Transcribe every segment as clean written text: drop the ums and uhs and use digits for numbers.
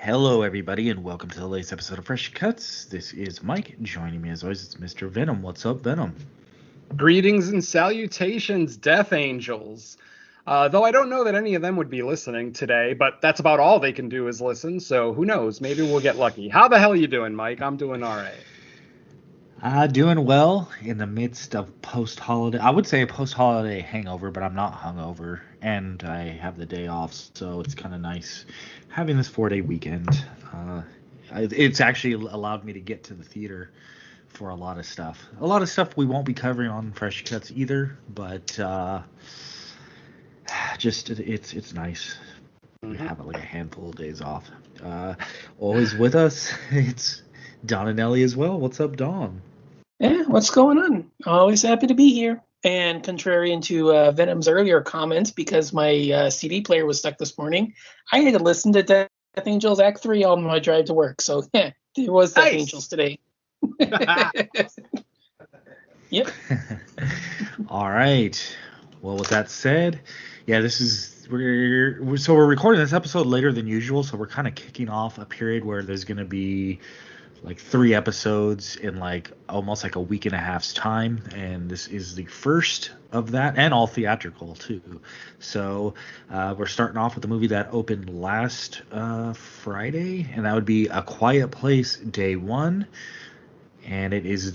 Hello, everybody, and welcome to the latest episode of Fresh Cuts. This is Mike. Joining me, as always, it's Mr. Venom. What's up, Venom? Greetings and salutations, Death Angels. Though I don't know that any of them would be listening today, but that's about all they can do is listen, so who knows? Maybe we'll get lucky. How the hell are you doing, Mike? I'm doing all right. Doing well in the midst of post-holiday. I would say a post-holiday hangover, but I'm not hungover, and I have the day off, so it's kind of nice having this 4-day weekend. It's actually allowed me to get to the theater for a lot of stuff. A lot of stuff we won't be covering on Fresh Cuts either, but just it's nice. We have like a handful of days off. Always with us, it's Don and Ellie as well. What's up, Don? Yeah, what's going on? Always happy to be here. And contrarian to Venom's earlier comments, because my CD player was stuck this morning, I had to listen to Death Angels Act 3 on my drive to work. So, yeah, there was Death Angels today. Yep. All right. Well, with that said, yeah, we're recording this episode later than usual, so we're kind of kicking off a period where there's going to be like 3 episodes in like almost like a week and a half's time, and this is the first of that, and all theatrical too. So we're starting off with the movie that opened last Friday, and that would be A Quiet Place Day 1, and it is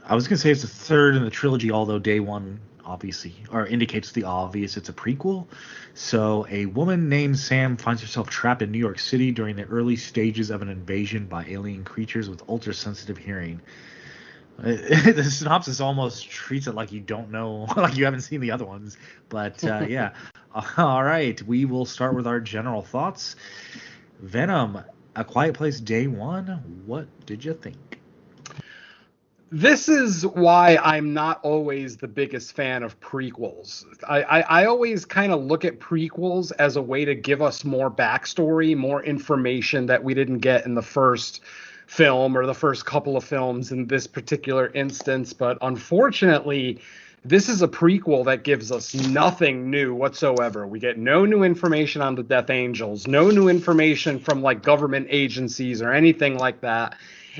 I was gonna say it's the third in the trilogy, although Day 1 obviously or indicates the obvious. It's a prequel. So a woman named Sam finds herself trapped in New York City during the early stages of an invasion by alien creatures with ultra-sensitive hearing. The synopsis almost treats it like you don't know, like you haven't seen the other ones. But yeah. All right, we will start with our general thoughts. Venom, A Quiet Place Day 1. What did you think? This is why I'm not always the biggest fan of prequels. I always kind of look at prequels as a way to give us more backstory, more information that we didn't get in the first film or the first couple of films in this particular instance. But unfortunately, this is a prequel that gives us nothing new whatsoever. We get no new information on the Death Angels, no new information from like government agencies or anything like that.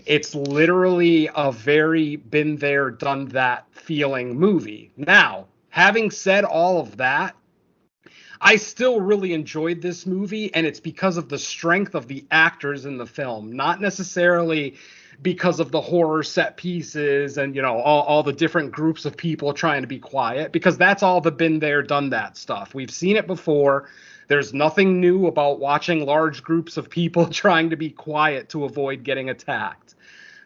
It's literally a very been there, done that feeling movie. Now, having said all of that, I still really enjoyed this movie, and it's because of the strength of the actors in the film, not necessarily because of the horror set pieces and, you know, all the different groups of people trying to be quiet, because that's all the been there, done that stuff. We've seen it before. There's nothing new about watching large groups of people trying to be quiet to avoid getting attacked.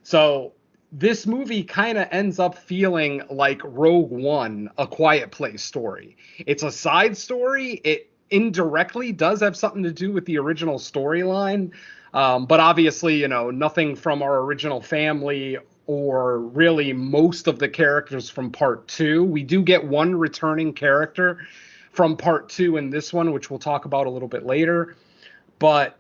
So this movie kind of ends up feeling like Rogue One, A Quiet Place story. It's a side story. It indirectly does have something to do with the original storyline. But obviously, you know, nothing from our original family or really most of the characters from part 2. We do get one returning character from part 2 in this one, which we'll talk about a little bit later. But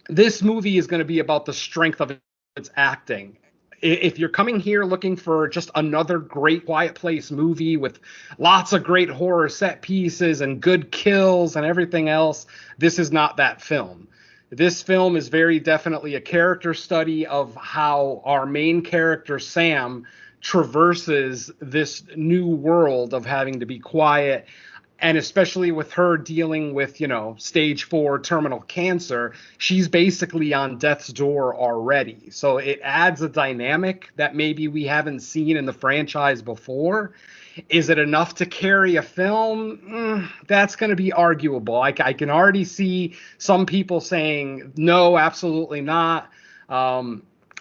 this movie is going to be about the strength of its acting. If you're coming here looking for just another great Quiet Place movie with lots of great horror set pieces and good kills and everything else, this is not that film. This film is very definitely a character study of how our main character, Sam, traverses this new world of having to be quiet. And especially with her dealing with, you know, stage 4 terminal cancer, she's basically on death's door already. So it adds a dynamic that maybe we haven't seen in the franchise before. Is it enough to carry a film? That's going to be arguable. I can already see some people saying, no, absolutely not.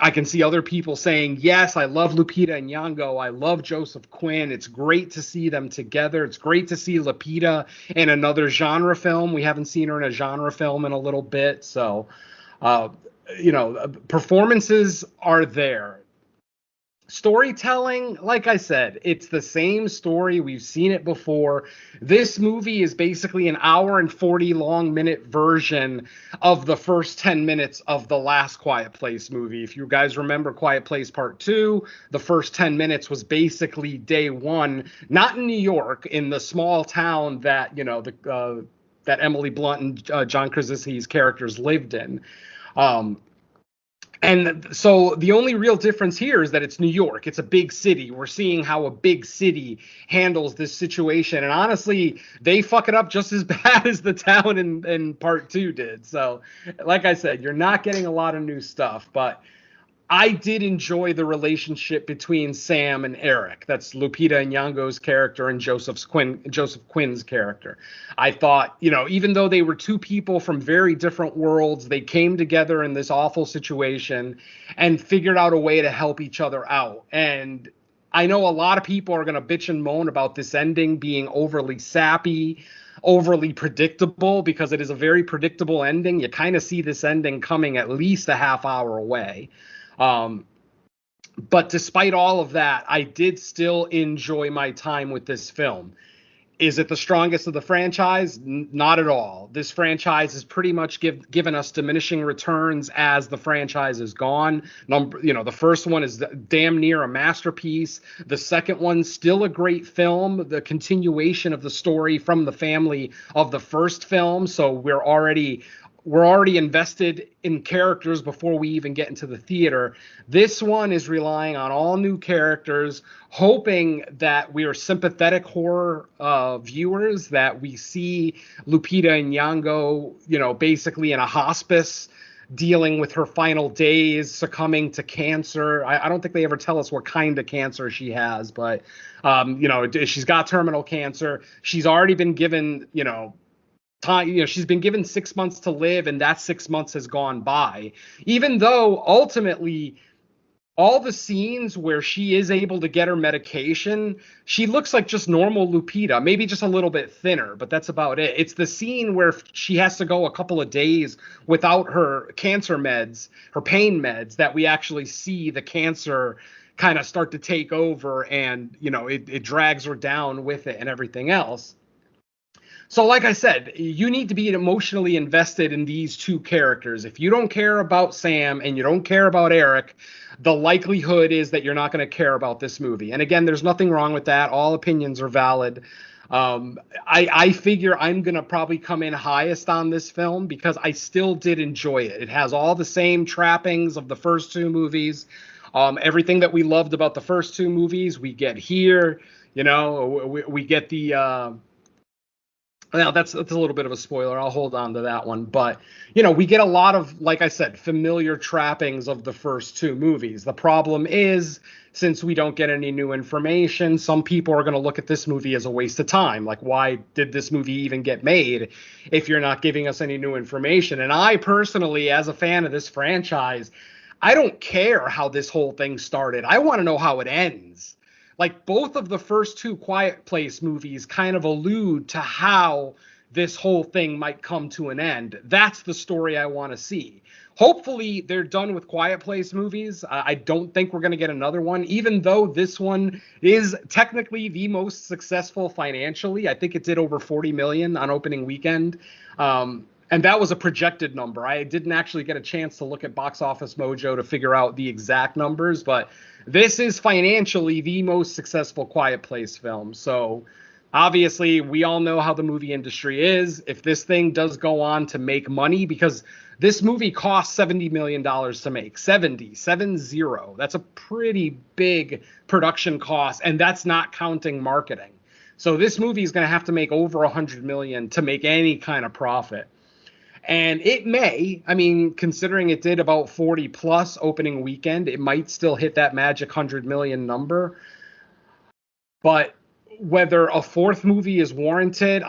I can see other people saying, yes, I love Lupita and Nyong'o. I love Joseph Quinn. It's great to see them together. It's great to see Lupita in another genre film. We haven't seen her in a genre film in a little bit. So, you know, performances are there. Storytelling, like I said, it's the same story. We've seen it before. This movie is basically an hour and 40 long minute version of the first 10 minutes of the last Quiet Place movie. If you guys remember Quiet Place Part 2, the first 10 minutes was basically day 1, not in New York, in the small town that, you know, the that Emily Blunt and John Krasinski's characters lived in. And so the only real difference here is that it's New York. It's a big city. We're seeing how a big city handles this situation. And honestly, they fuck it up just as bad as the town in part 2 did. So like I said, you're not getting a lot of new stuff, but I did enjoy the relationship between Sam and Eric. That's Lupita Nyong'o's character and Joseph Quinn's character. I thought, even though they were two people from very different worlds, they came together in this awful situation and figured out a way to help each other out. And I know a lot of people are going to bitch and moan about this ending being overly sappy, overly predictable, because it is a very predictable ending. You kind of see this ending coming at least a half hour away. But despite all of that, I did still enjoy my time with this film. Is it the strongest of the franchise? Not at all. This franchise has pretty much given us diminishing returns as the franchise is gone. The first one is damn near a masterpiece. The second one's still a great film, the continuation of the story from the family of the first film. So we're already invested in characters before we even get into the theater. This one is relying on all new characters, hoping that we are sympathetic horror viewers, that we see Lupita Nyong'o, basically in a hospice, dealing with her final days, succumbing to cancer. I don't think they ever tell us what kind of cancer she has, but, she's got terminal cancer. She's already been given, time, she's been given 6 months to live, and that 6 months has gone by. Even though ultimately all the scenes where she is able to get her medication, she looks like just normal Lupita, maybe just a little bit thinner, but that's about it. It's the scene where she has to go a couple of days without her cancer meds, her pain meds, that we actually see the cancer kind of start to take over, and it drags her down with it and everything else. So like I said, you need to be emotionally invested in these two characters. If you don't care about Sam and you don't care about Eric, the likelihood is that you're not going to care about this movie. And again, there's nothing wrong with that. All opinions are valid. I figure I'm going to probably come in highest on this film because I still did enjoy it. It has all the same trappings of the first two movies. Everything that we loved about the first two movies, we get here. We get the... Now, that's a little bit of a spoiler. I'll hold on to that one. But, we get a lot of, like I said, familiar trappings of the first two movies. The problem is, since we don't get any new information, some people are going to look at this movie as a waste of time. Like, why did this movie even get made if you're not giving us any new information? And I personally, as a fan of this franchise, I don't care how this whole thing started. I want to know how it ends. Like, both of the first two Quiet Place movies kind of allude to how this whole thing might come to an end. That's the story I want to see. Hopefully they're done with Quiet Place movies. I don't think we're going to get another one, even though this one is technically the most successful financially. I think it did over 40 million on opening weekend. And that was a projected number. I didn't actually get a chance to look at Box Office Mojo to figure out the exact numbers, but this is financially the most successful Quiet Place film. So obviously we all know how the movie industry is. If this thing does go on to make money, because this movie cost $70 million to make, 70. That's a pretty big production cost, and that's not counting marketing. So this movie is going to have to make over $100 million to make any kind of profit. And it may, considering it did about 40 plus opening weekend, it might still hit that magic 100 million number. But whether a fourth movie is warranted,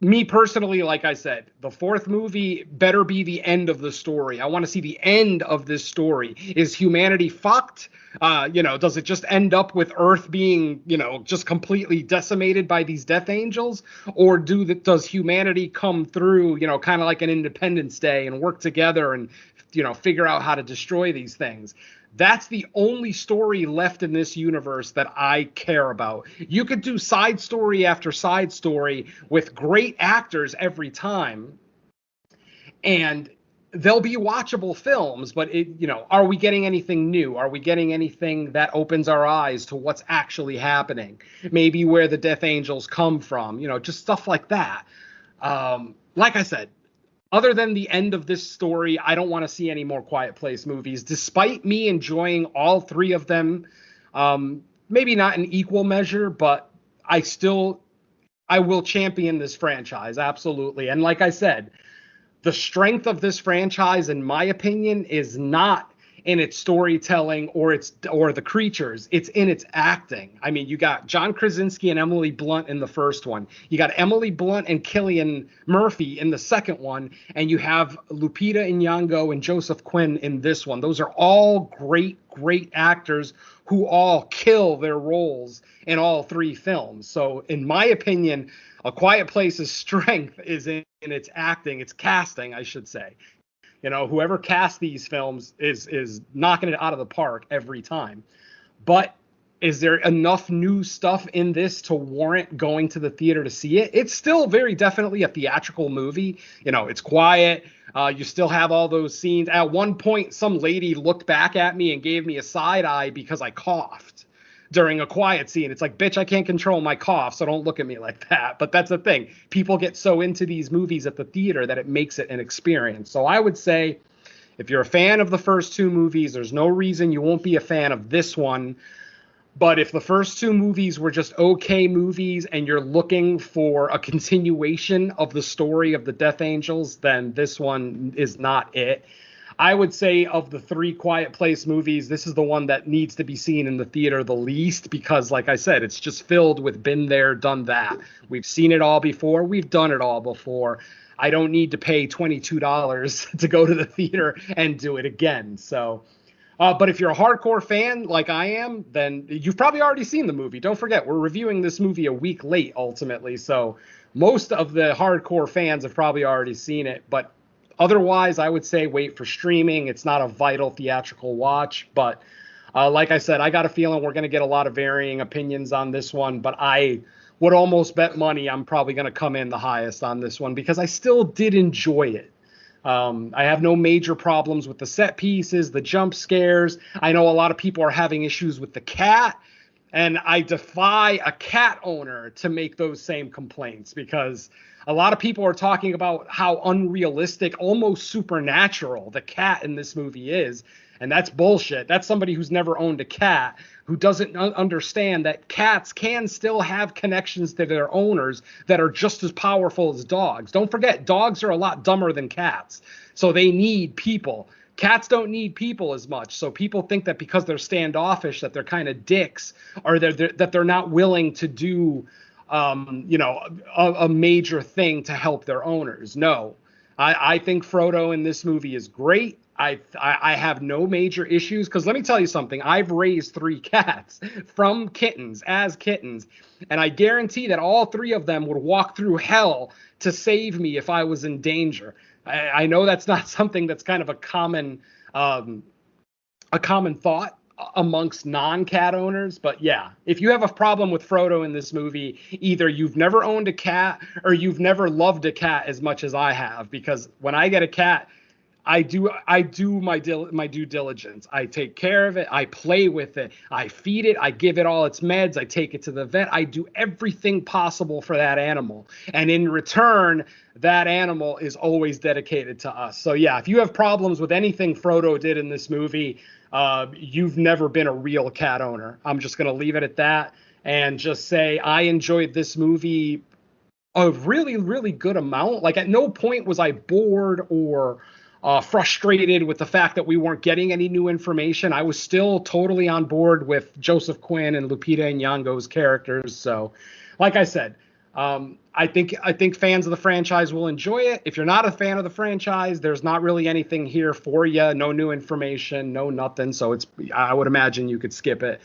me personally, like I said, the fourth movie better be the end of the story. I want to see the end of this story. Is humanity fucked? Does it just end up with Earth being, just completely decimated by these death angels? Or does humanity come through, kind of like an Independence Day and work together and, figure out how to destroy these things? That's the only story left in this universe that I care about. You could do side story after side story with great actors every time, and they'll be watchable films, but are we getting anything new? Are we getting anything that opens our eyes to what's actually happening? Maybe where the Death Angels come from, just stuff like that. Like I said, other than the end of this story, I don't want to see any more Quiet Place movies, despite me enjoying all three of them. Maybe not in equal measure, but I will champion this franchise, absolutely. And like I said, the strength of this franchise, in my opinion, is not in its storytelling or the creatures. It's in its acting. I mean, you got John Krasinski and Emily Blunt in the first one. You got Emily Blunt and Cillian Murphy in the second one, and you have Lupita Nyong'o and Joseph Quinn in this one. Those are all great actors who all kill their roles in all three films. So, in my opinion, A Quiet Place's strength is in its acting, its casting, I should say. You know, whoever cast these films is knocking it out of the park every time. But is there enough new stuff in this to warrant going to the theater to see it? It's still very definitely a theatrical movie. You know, it's quiet. You still have all those scenes. At one point, some lady looked back at me and gave me a side eye because I coughed during a quiet scene. It's like, bitch, I can't control my cough, so don't look at me like that. But that's the thing. People get so into these movies at the theater that it makes it an experience. So I would say if you're a fan of the first two movies, there's no reason you won't be a fan of this one. But if the first two movies were just okay movies and you're looking for a continuation of the story of the Death Angels, then this one is not it. I would say of the three Quiet Place movies, this is the one that needs to be seen in the theater the least because, like I said, it's just filled with been there, done that. We've seen it all before. We've done it all before. I don't need to pay $22 to go to the theater and do it again. So, but if you're a hardcore fan like I am, then you've probably already seen the movie. Don't forget, we're reviewing this movie a week late, ultimately. So most of the hardcore fans have probably already seen it. But otherwise, I would say wait for streaming. It's not a vital theatrical watch. But like I said, I got a feeling we're going to get a lot of varying opinions on this one. But I would almost bet money I'm probably going to come in the highest on this one because I still did enjoy it. I have no major problems with the set pieces, the jump scares. I know a lot of people are having issues with the cat, and I defy a cat owner to make those same complaints because a lot of people are talking about how unrealistic, almost supernatural the cat in this movie is. And that's bullshit. That's somebody who's never owned a cat, who doesn't understand that cats can still have connections to their owners that are just as powerful as dogs. Don't forget, dogs are a lot dumber than cats. So they need people. Cats don't need people as much. So people think that because they're standoffish, that they're kind of dicks, or that they're not willing to do, a major thing to help their owners. No, I think Frodo in this movie is great. I have no major issues because let me tell you something. I've raised 3 cats from kittens, and I guarantee that all 3 of them would walk through hell to save me if I was in danger. I know that's not something that's kind of a common thought amongst non-cat owners, but yeah, if you have a problem with Frodo in this movie, either you've never owned a cat or you've never loved a cat as much as I have, because when I get a cat, I do my due diligence. I take care of it. I play with it. I feed it. I give it all its meds. I take it to the vet. I do everything possible for that animal. And in return, that animal is always dedicated to us. So yeah, if you have problems with anything Frodo did in this movie, you've never been a real cat owner. I'm just going to leave it at that and just say I enjoyed this movie a really, really good amount. Like at no point was I bored or frustrated with the fact that we weren't getting any new information. I was still totally on board with Joseph Quinn and Lupita Nyong'o's characters. So, like I said, I think fans of the franchise will enjoy it. If you're not a fan of the franchise, there's not really anything here for you. No new information, no nothing. So I would imagine you could skip it.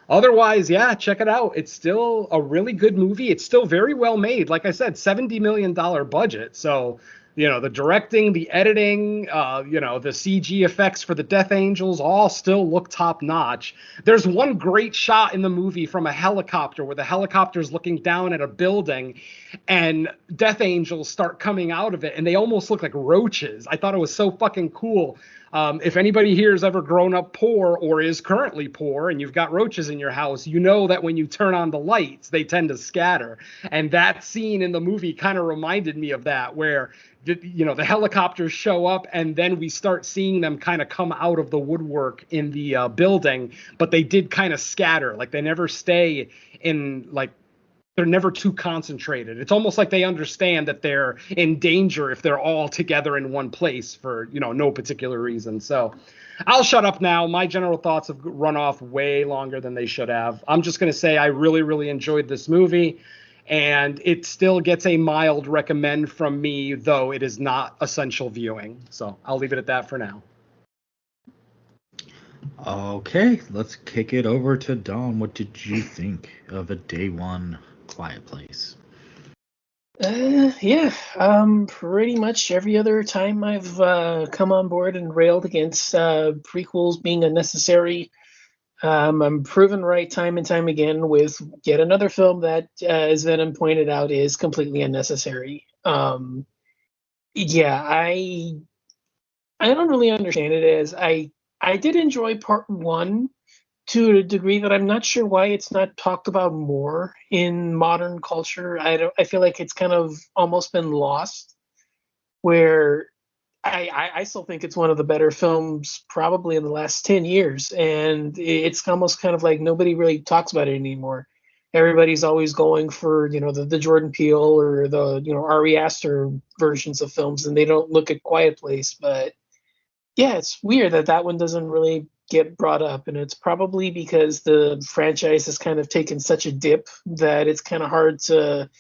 Otherwise, yeah, check it out. It's still a really good movie. It's still very well made. Like I said, $70 million budget. So the directing, the editing, the CG effects for the Death Angels all still look top notch. There's one great shot in the movie from a helicopter where the helicopter's looking down at a building and Death Angels start coming out of it and they almost look like roaches. I thought it was so fucking cool. If anybody here has ever grown up poor or is currently poor and you've got roaches in your house, you know that when you turn on the lights, they tend to scatter. And that scene in the movie kind of reminded me of that, where the helicopters show up and then we start seeing them kind of come out of the woodwork in the building, but they did kind of scatter. Like they never stay in, like, they're never too concentrated. It's almost like they understand that they're in danger if they're all together in one place for, no particular reason. So I'll shut up now. My general thoughts have run off way longer than they should have. I'm just going to say I really, really enjoyed this movie, and it still gets a mild recommend from me, though it is not essential viewing. So I'll leave it at that for now. Okay, let's kick it over to Dawn. What did you think of a day one Quiet Place? Pretty much every other time I've come on board and railed against prequels being unnecessary, I'm proven right time and time again with yet another film that, as Venom pointed out, is completely unnecessary. I don't really understand it as I did enjoy part one to a degree that I'm not sure why it's not talked about more in modern culture. I feel like it's kind of almost been lost, where I still think it's one of the better films probably in the last 10 years. And it's almost kind of like nobody really talks about it anymore. Everybody's always going for, the Jordan Peele or the, Ari Aster versions of films, and they don't look at Quiet Place. But yeah, it's weird that one doesn't really get brought up, and it's probably because the franchise has kind of taken such a dip that it's kind of hard to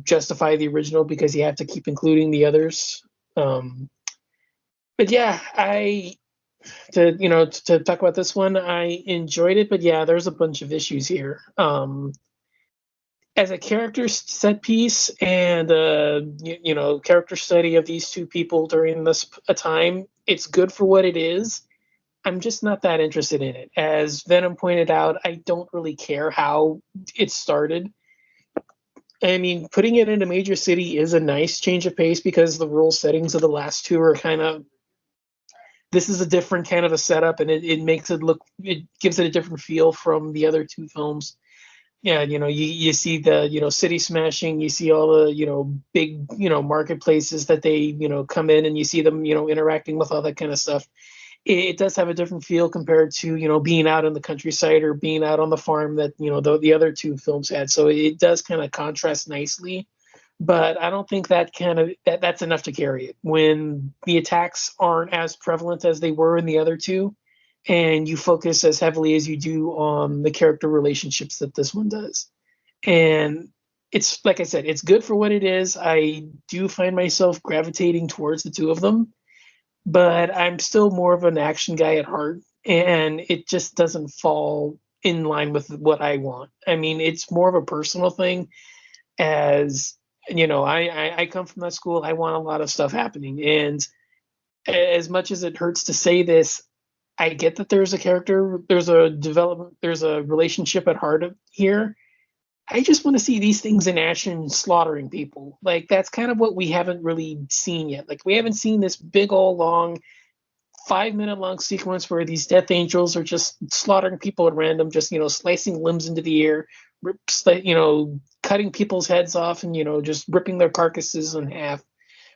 justify the original because you have to keep including the others. But yeah, to talk about this one, I enjoyed it, but yeah, there's a bunch of issues here. As a character set piece and character study of these two people during this time, it's good for what it is. I'm just not that interested in it. As Venom pointed out, I don't really care how it started. I mean, putting it in a major city is a nice change of pace because the rural settings of the last two are kind of, this is a different kind of a setup, and it makes it look, it gives it a different feel from the other two films. Yeah, you see the, city smashing, you see all the, big, marketplaces that they, come in, and you see them, interacting with all that kind of stuff. It does have a different feel compared to, being out in the countryside or being out on the farm that, the other two films had. So it does kind of contrast nicely, but I don't think that's enough to carry it when the attacks aren't as prevalent as they were in the other two, and you focus as heavily as you do on the character relationships that this one does. And it's, like I said, it's good for what it is. I do find myself gravitating towards the two of them, but I'm still more of an action guy at heart, and it just doesn't fall in line with what I want. I mean, it's more of a personal thing, as I come from that school. I want a lot of stuff happening, and as much as it hurts to say this, I get that there's a character, there's a development, there's a relationship at heart here. I just want to see these things in action slaughtering people. Like, that's kind of what we haven't really seen yet. Like, we haven't seen this big old long 5-minute long sequence where these Death Angels are just slaughtering people at random, just, slicing limbs into the air, cutting people's heads off and, just ripping their carcasses in half.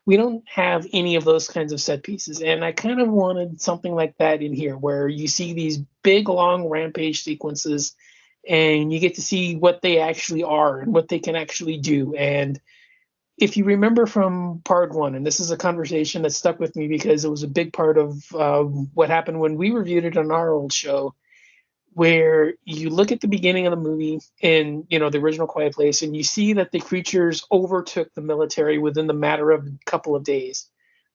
We don't have any of those kinds of set pieces. And I kind of wanted something like that in here, where you see these big, long rampage sequences and you get to see what they actually are and what they can actually do. And if you remember from part one, and this is a conversation that stuck with me because it was a big part of what happened when we reviewed it on our old show, where you look at the beginning of the movie in, the original Quiet Place, and you see that the creatures overtook the military within the matter of a couple of days,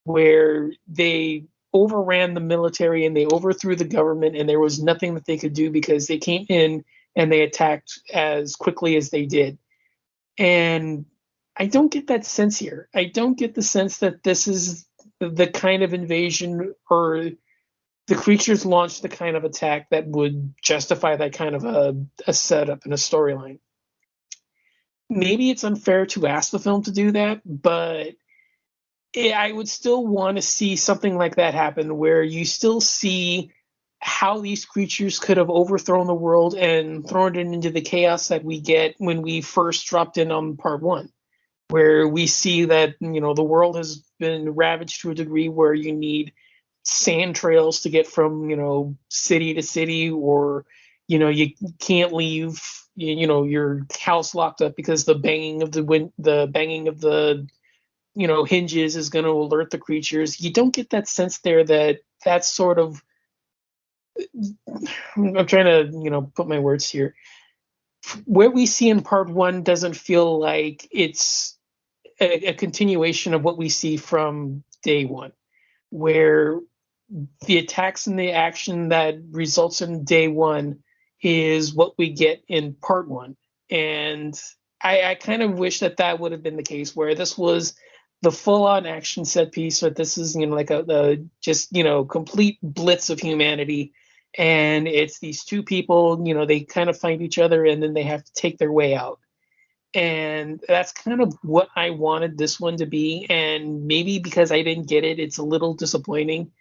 where they overran the military and they overthrew the government, and there was nothing that they could do because they came in and they attacked as quickly as they did. And I don't get that sense here. I don't get the sense that this is the kind of invasion or the creatures launch the kind of attack that would justify that kind of a setup and a storyline. Maybe it's unfair to ask the film to do that, but I would still want to see something like that happen where you still see how these creatures could have overthrown the world and thrown it into the chaos that we get when we first dropped in on part one, where we see that, the world has been ravaged to a degree where you need sand trails to get from, city to city, or, you can't leave, your house locked up because the banging of the hinges is going to alert the creatures. You don't get that sense there that that's sort of, I'm trying to, put my words here. What we see in part one doesn't feel like it's a continuation of what we see from day one, where the attacks and the action that results in day one is what we get in part one. And I kind of wish that would have been the case, where this was the full-on action set piece, but this is like a just complete blitz of humanity, and it's these two people, they kind of find each other and then they have to take their way out. And that's kind of what I wanted this one to be, and maybe because I didn't get it, it's a little disappointing.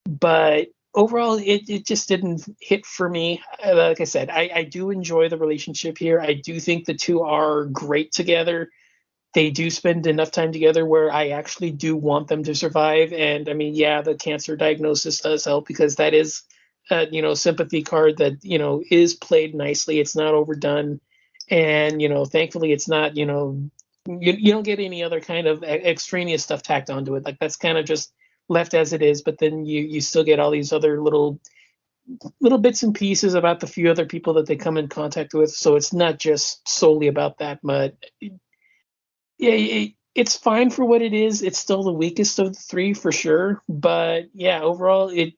But overall, it just didn't hit for me. Like I said, I do enjoy the relationship here. I do think the two are great together. They do spend enough time together where I actually do want them to survive. And I mean, yeah, the cancer diagnosis does help, because that is a sympathy card that is played nicely. It's not overdone, and thankfully it's not you don't get any other kind of extraneous stuff tacked onto it. Like, that's kind of just left as it is, but then you still get all these other little bits and pieces about the few other people that they come in contact with, so it's not just solely about that. But yeah, it's fine for what it is. It's still the weakest of the three for sure, but yeah, overall, it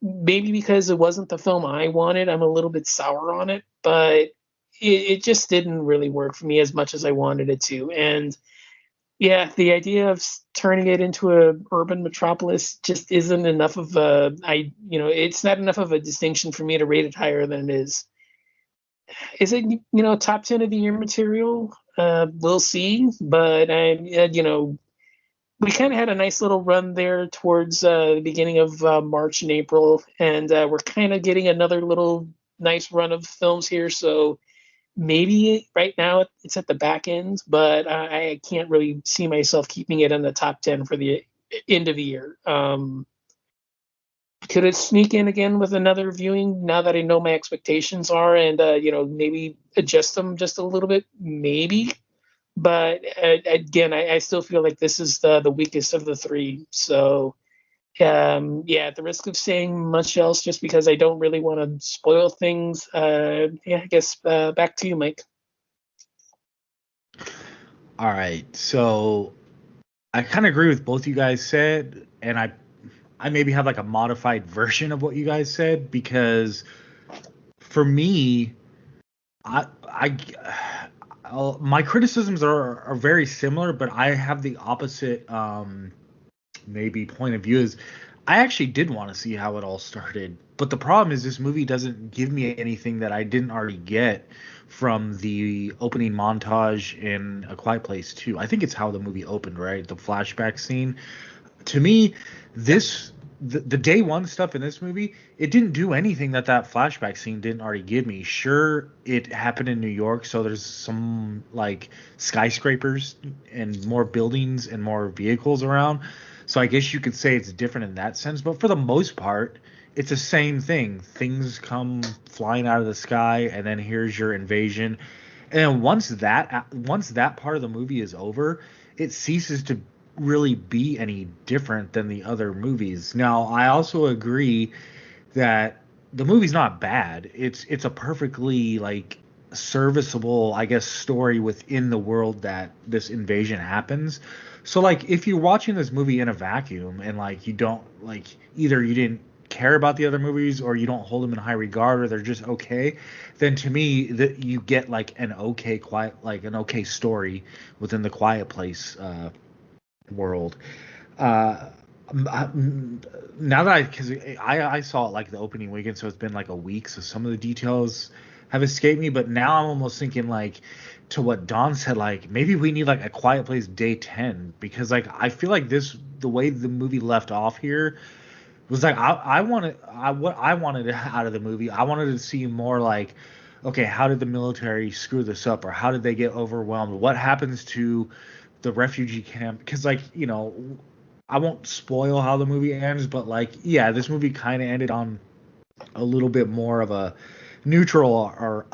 maybe because it wasn't the film I wanted, I'm a little bit sour on it, but it just didn't really work for me as much as I wanted it to. And yeah, the idea of turning it into a urban metropolis just isn't enough of it's not enough of a distinction for me to rate it higher than it is. Is it, top 10 of the year material? We'll see. But we kind of had a nice little run there towards the beginning of March and April, and we're kind of getting another little nice run of films here. So maybe right now it's at the back end, but I can't really see myself keeping it in the top 10 for the end of the year. Could it sneak in again with another viewing now that I know my expectations are, and maybe adjust them just a little bit? Maybe. But again, I still feel like this is the weakest of the three. So at the risk of saying much else, just because I don't really want to spoil things, I guess back to you, Mike. All right, so I kind of agree with both you guys said, and I maybe have like a modified version of what you guys said, because for me, my criticisms are very similar, but I have the opposite maybe point of view. Is I actually did want to see how it all started, but the problem is this movie doesn't give me anything that I didn't already get from the opening montage in A Quiet Place 2. I think it's how the movie opened, right? The flashback scene. To me, the day one stuff in this movie, it didn't do anything that flashback scene didn't already give me. Sure, it happened in New York, so there's some like skyscrapers and more buildings and more vehicles around. So I guess you could say it's different in that sense, but for the most part, it's the same thing. Things come flying out of the sky, and then here's your invasion. And then once that part of the movie is over, it ceases to really be any different than the other movies. Now, I also agree that the movie's not bad. It's a perfectly like serviceable, I guess, story within the world that this invasion happens. So like if you're watching this movie in a vacuum and like you don't like either you didn't care about the other movies, or you don't hold them in high regard, or they're just okay, then to me that you get like an okay story within the Quiet Place world. Uh, Now that because I saw it like the opening weekend, so it's been like a week, so some of the details have escaped me. But now I'm almost thinking like to what Don said, like maybe we need like a Quiet Place Day 10, because like I feel like the way the movie left off here was like what I wanted out of the movie. I wanted to see more like, okay, how did the military screw this up, or how did they get overwhelmed? What happens to the refugee camp? Because like I won't spoil how the movie ends, but like yeah, this movie kind of ended on a little bit more of a neutral or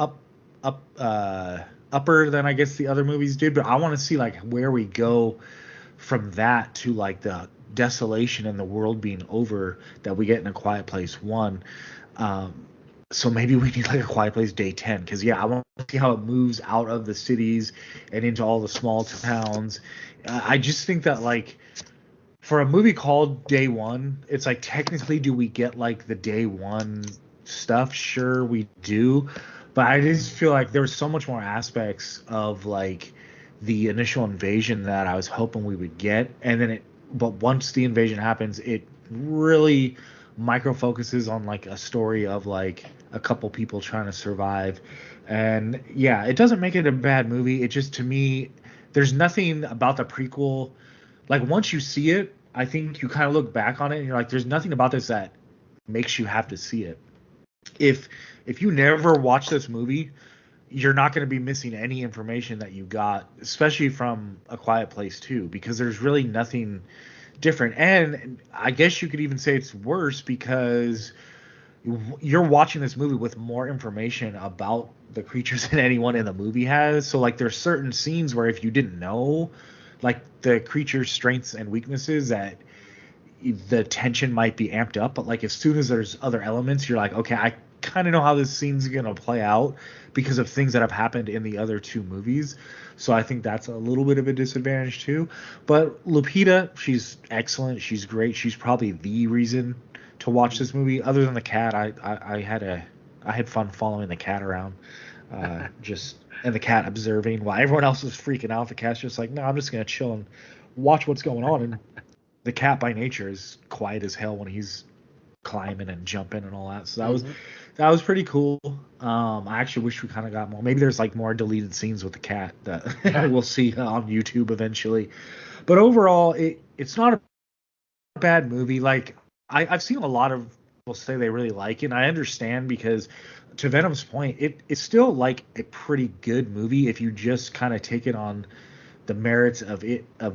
upper than I guess the other movies did. But I want to see like where we go from that to like the desolation and the world being over that we get in A Quiet Place 1. So maybe we need like a Quiet Place Day 10, because yeah, I want to see how it moves out of the cities and into all the small towns. I just think that like for a movie called Day One, it's like technically do we get like the Day One stuff? Sure, we do, but I just feel like there's so much more aspects of like the initial invasion that I was hoping we would get, and then but once the invasion happens, it really micro focuses on like a story of like a couple people trying to survive. And yeah, it doesn't make it a bad movie. It just, to me, there's nothing about the prequel, like once you see it, I think you kind of look back on it and you're like, there's nothing about this that makes you have to see it. If you never watch this movie, you're not going to be missing any information that you got, especially from A Quiet Place 2, because there's really nothing different. And I guess you could even say it's worse because you're watching this movie with more information about the creatures than anyone in the movie has. So like there's certain scenes where if you didn't know like the creature's strengths and weaknesses, that the tension might be amped up. But like as soon as there's other elements, you're like, okay, I kind of know how this scene's gonna play out because of things that have happened in the other two movies. So I think that's a little bit of a disadvantage too. But Lupita, she's excellent. She's great. She's probably the reason to watch this movie. Other than the cat, I had fun following the cat around, and the cat observing while everyone else was freaking out. The cat's just like, no, I'm just gonna chill and watch what's going on. And the cat by nature is quiet as hell when he's climbing and jumping and all that. So that was pretty cool. I actually wish we kind of got more. Maybe there's like more deleted scenes with the cat that we'll see on YouTube eventually. But overall, it's not a bad movie. Like I've seen a lot of people say they really like it, and I understand, because to Venom's point, it's still like a pretty good movie if you just kind of take it on the merits of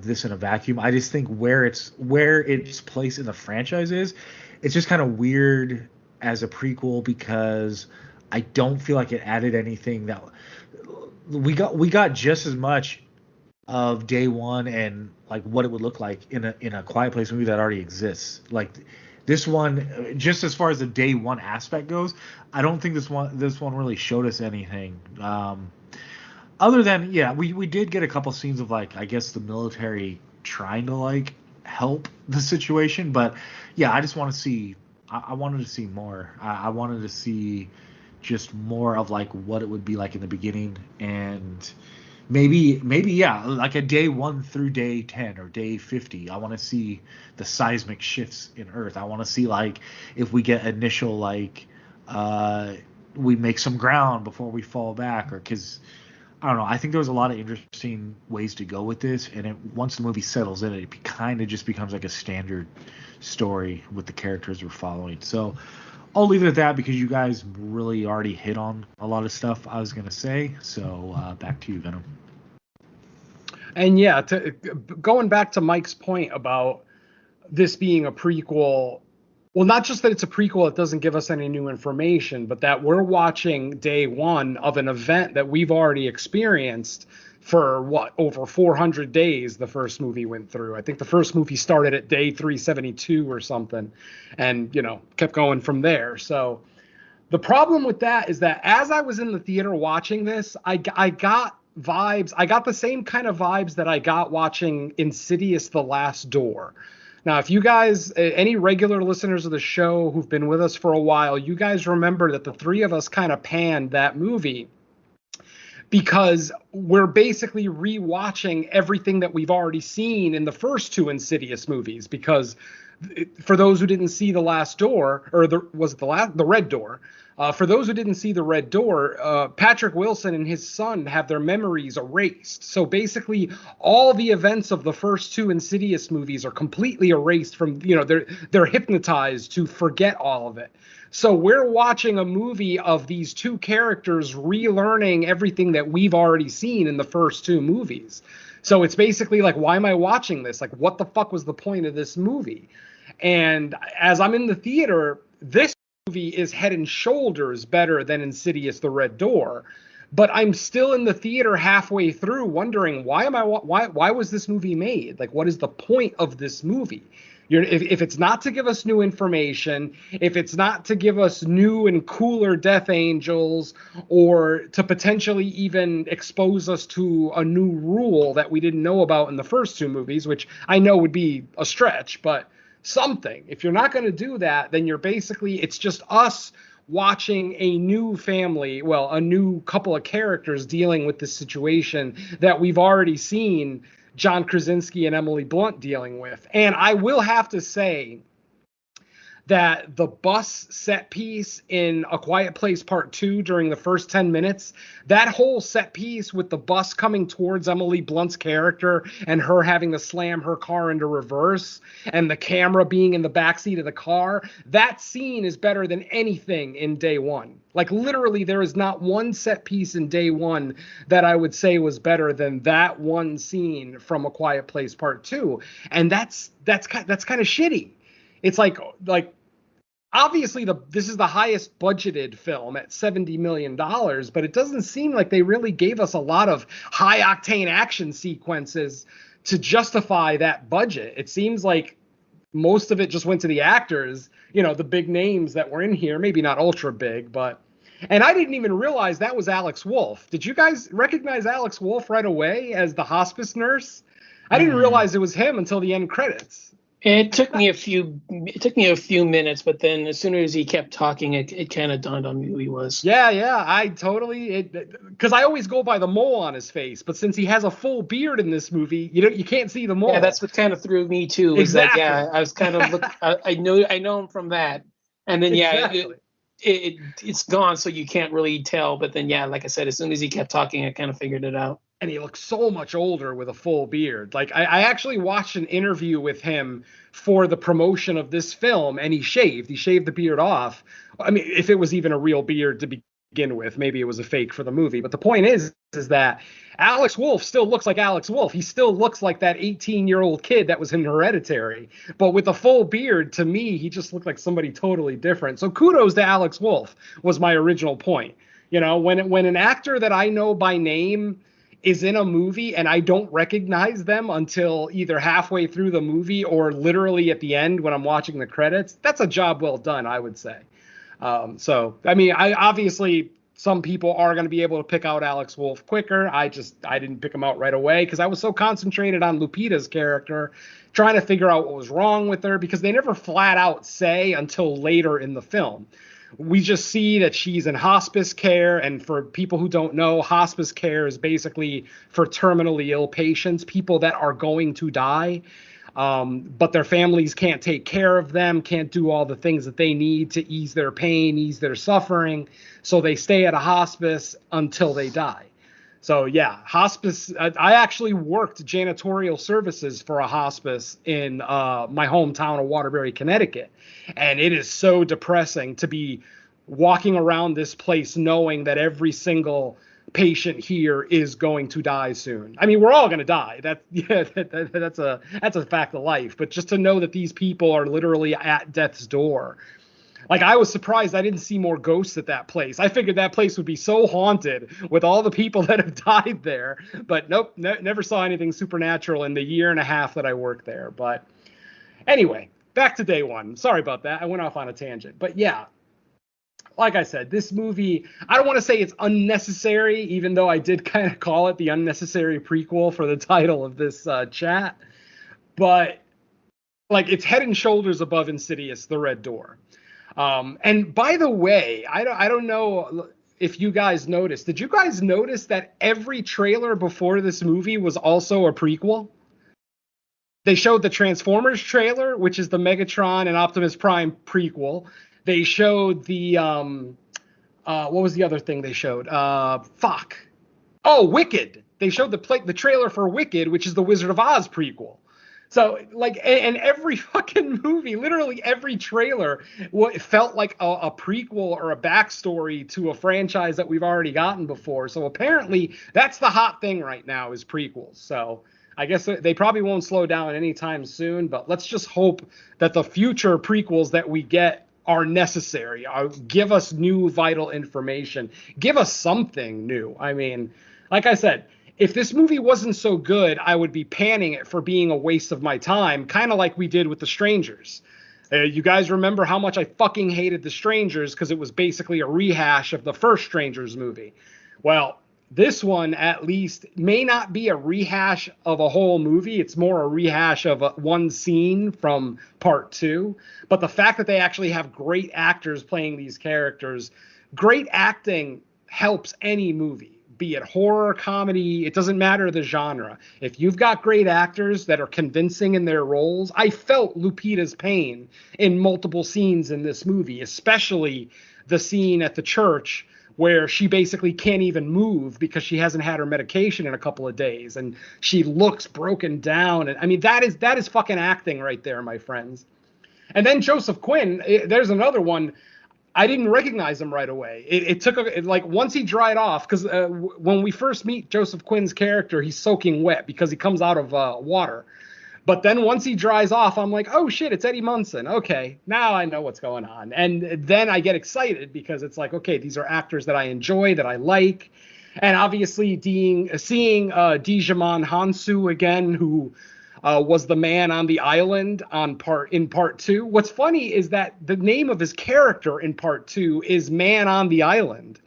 this in a vacuum. I just think where its place in the franchise is, it's just kind of weird as a prequel, because I don't feel like it added anything that we got just as much of Day One and like what it would look like in a Quiet Place movie that already exists. Like this one, just as far as the Day One aspect goes, I don't think this one really showed us anything. Other than, yeah, we did get a couple scenes of like, I guess the military trying to like help the situation, but yeah, I just want to see. I wanted to see more. I wanted to see just more of like what it would be like in the beginning, and maybe yeah, like a Day 1 through Day 10 or Day 50. I want to see the seismic shifts in Earth. I want to see like if we get initial like we make some ground before we fall back, or because I don't know. I think there was a lot of interesting ways to go with this, and once the movie settles in, it kind of just becomes like a standard story with the characters we're following. So I'll leave it at that, because you guys really already hit on a lot of stuff I was gonna say. So back to you, Venom. And yeah, going back to Mike's point about this being a prequel. Well, not just that it's a prequel, it doesn't give us any new information, but that we're watching Day One of an event that we've already experienced for over 400 days. The first movie went through. I think the first movie started at day 372 or something, and kept going from there. So the problem with that is that as I was in the theater watching this, I got vibes. I got the same kind of vibes that I got watching Insidious: The Last Door. Now, if you guys, any regular listeners of the show who've been with us for a while, you guys remember that the three of us kind of panned that movie because we're basically rewatching everything that we've already seen in the first two Insidious movies. Because for those who didn't see The Last Door, or the Red Door, for those who didn't see The Red Door, Patrick Wilson and his son have their memories erased. So basically, all the events of the first two Insidious movies are completely erased from, they're hypnotized to forget all of it. So we're watching a movie of these two characters relearning everything that we've already seen in the first two movies. So it's basically like, why am I watching this? Like, what the fuck was the point of this movie? And as I'm in the theater, this movie is head and shoulders better than Insidious: The Red Door. But I'm still in the theater halfway through wondering, why was this movie made? Like, what is the point of this movie? If it's not to give us new information, if it's not to give us new and cooler Death Angels, or to potentially even expose us to a new rule that we didn't know about in the first two movies, which I know would be a stretch, but something. If you're not going to do that, then it's just us watching a new family, well, a new couple of characters dealing with this situation that we've already seen John Krasinski and Emily Blunt dealing with. And I will have to say that the bus set piece in A Quiet Place Part 2 during the first 10 minutes, that whole set piece with the bus coming towards Emily Blunt's character and her having to slam her car into reverse and the camera being in the backseat of the car, that scene is better than anything in Day One. Like, literally, there is not one set piece in Day One that I would say was better than that one scene from A Quiet Place Part 2. And that's kind of shitty. It's like obviously this is the highest budgeted film at $70 million, but it doesn't seem like they really gave us a lot of high octane action sequences to justify that budget. It seems like most of it just went to the actors, the big names that were in here, maybe not ultra big, and I didn't even realize that was Alex Wolff. Did you guys recognize Alex Wolff right away as the hospice nurse? I didn't realize it was him until the end credits. It took me a few minutes, but then as soon as he kept talking, it kind of dawned on me who he was. Yeah, I totally, because I always go by the mole on his face, but since he has a full beard in this movie, you can't see the mole. Yeah, that's what kind of threw me too. Exactly. I was kind of I know him from that, and then exactly. it's gone, so you can't really tell. But then like I said, as soon as he kept talking, I kind of figured it out. And he looks so much older with a full beard. Like, I actually watched an interview with him for the promotion of this film, and he shaved the beard off. I mean, if it was even a real beard to begin with, maybe it was a fake for the movie. But the point is that Alex Wolff still looks like Alex Wolff. He still looks like that 18-year-old kid that was in Hereditary. But with a full beard, to me, he just looked like somebody totally different. So kudos to Alex Wolff was my original point. When an actor that I know by name is in a movie and I don't recognize them until either halfway through the movie or literally at the end when I'm watching the credits, that's a job well done, I would say. So, I mean, obviously some people are going to be able to pick out Alex Wolff quicker. I didn't pick him out right away because I was so concentrated on Lupita's character, trying to figure out what was wrong with her, because they never flat out say until later in the film. We just see that she's in hospice care, and for people who don't know, hospice care is basically for terminally ill patients, people that are going to die, but their families can't take care of them, can't do all the things that they need to ease their pain, ease their suffering, so they stay at a hospice until they die. So yeah, hospice. I actually worked janitorial services for a hospice in my hometown of Waterbury, Connecticut. And it is so depressing to be walking around this place knowing that every single patient here is going to die soon. I mean, we're all going to die. That's a fact of life. But just to know that these people are literally at death's door. Like, I was surprised I didn't see more ghosts at that place. I figured that place would be so haunted with all the people that have died there. But nope, never saw anything supernatural in the year and a half that I worked there. But anyway, back to Day One. Sorry about that. I went off on a tangent. But yeah, like I said, this movie, I don't want to say it's unnecessary, even though I did kind of call it the unnecessary prequel for the title of this chat. But Like, it's head and shoulders above Insidious, The Red Door. And by the way, I don't know if you guys noticed. Did you guys notice that every trailer before this movie was also a prequel? They showed the Transformers trailer, which is the Megatron and Optimus Prime prequel. They showed the what was the other thing they showed? Wicked. They showed the trailer for Wicked, which is the Wizard of Oz prequel. So, like, and every fucking movie, literally every trailer, it felt like a prequel or a backstory to a franchise that we've already gotten before. So apparently that's the hot thing right now, is prequels. So I guess they probably won't slow down anytime soon, but let's just hope that the future prequels that we get are necessary. Give us new vital information. Give us something new. I mean, like I said, if this movie wasn't so good, I would be panning it for being a waste of my time, kind of like we did with The Strangers. You guys remember how much I fucking hated The Strangers because it was basically a rehash of the first Strangers movie. Well, this one at least may not be a rehash of a whole movie. It's more a rehash of one scene from part 2. But the fact that they actually have great actors playing these characters, great acting helps any movie. Be it horror, comedy, it doesn't matter the genre. If you've got great actors that are convincing in their roles, I felt Lupita's pain in multiple scenes in this movie, especially the scene at the church where she basically can't even move because she hasn't had her medication in a couple of days, and she looks broken down. And I mean, that is fucking acting right there, my friends. And then Joseph Quinn, there's another one. I didn't recognize him right away. It took once he dried off, because when we first meet Joseph Quinn's character, he's soaking wet because he comes out of water. But then once he dries off, I'm like, oh shit, it's Eddie Munson. Okay, now I know what's going on. And then I get excited because it's like, okay, these are actors that I enjoy, that I like. And obviously seeing Djimon Hounsou again, who was the man on the island in part 2. What's funny is that the name of his character in part 2 is Man on the Island.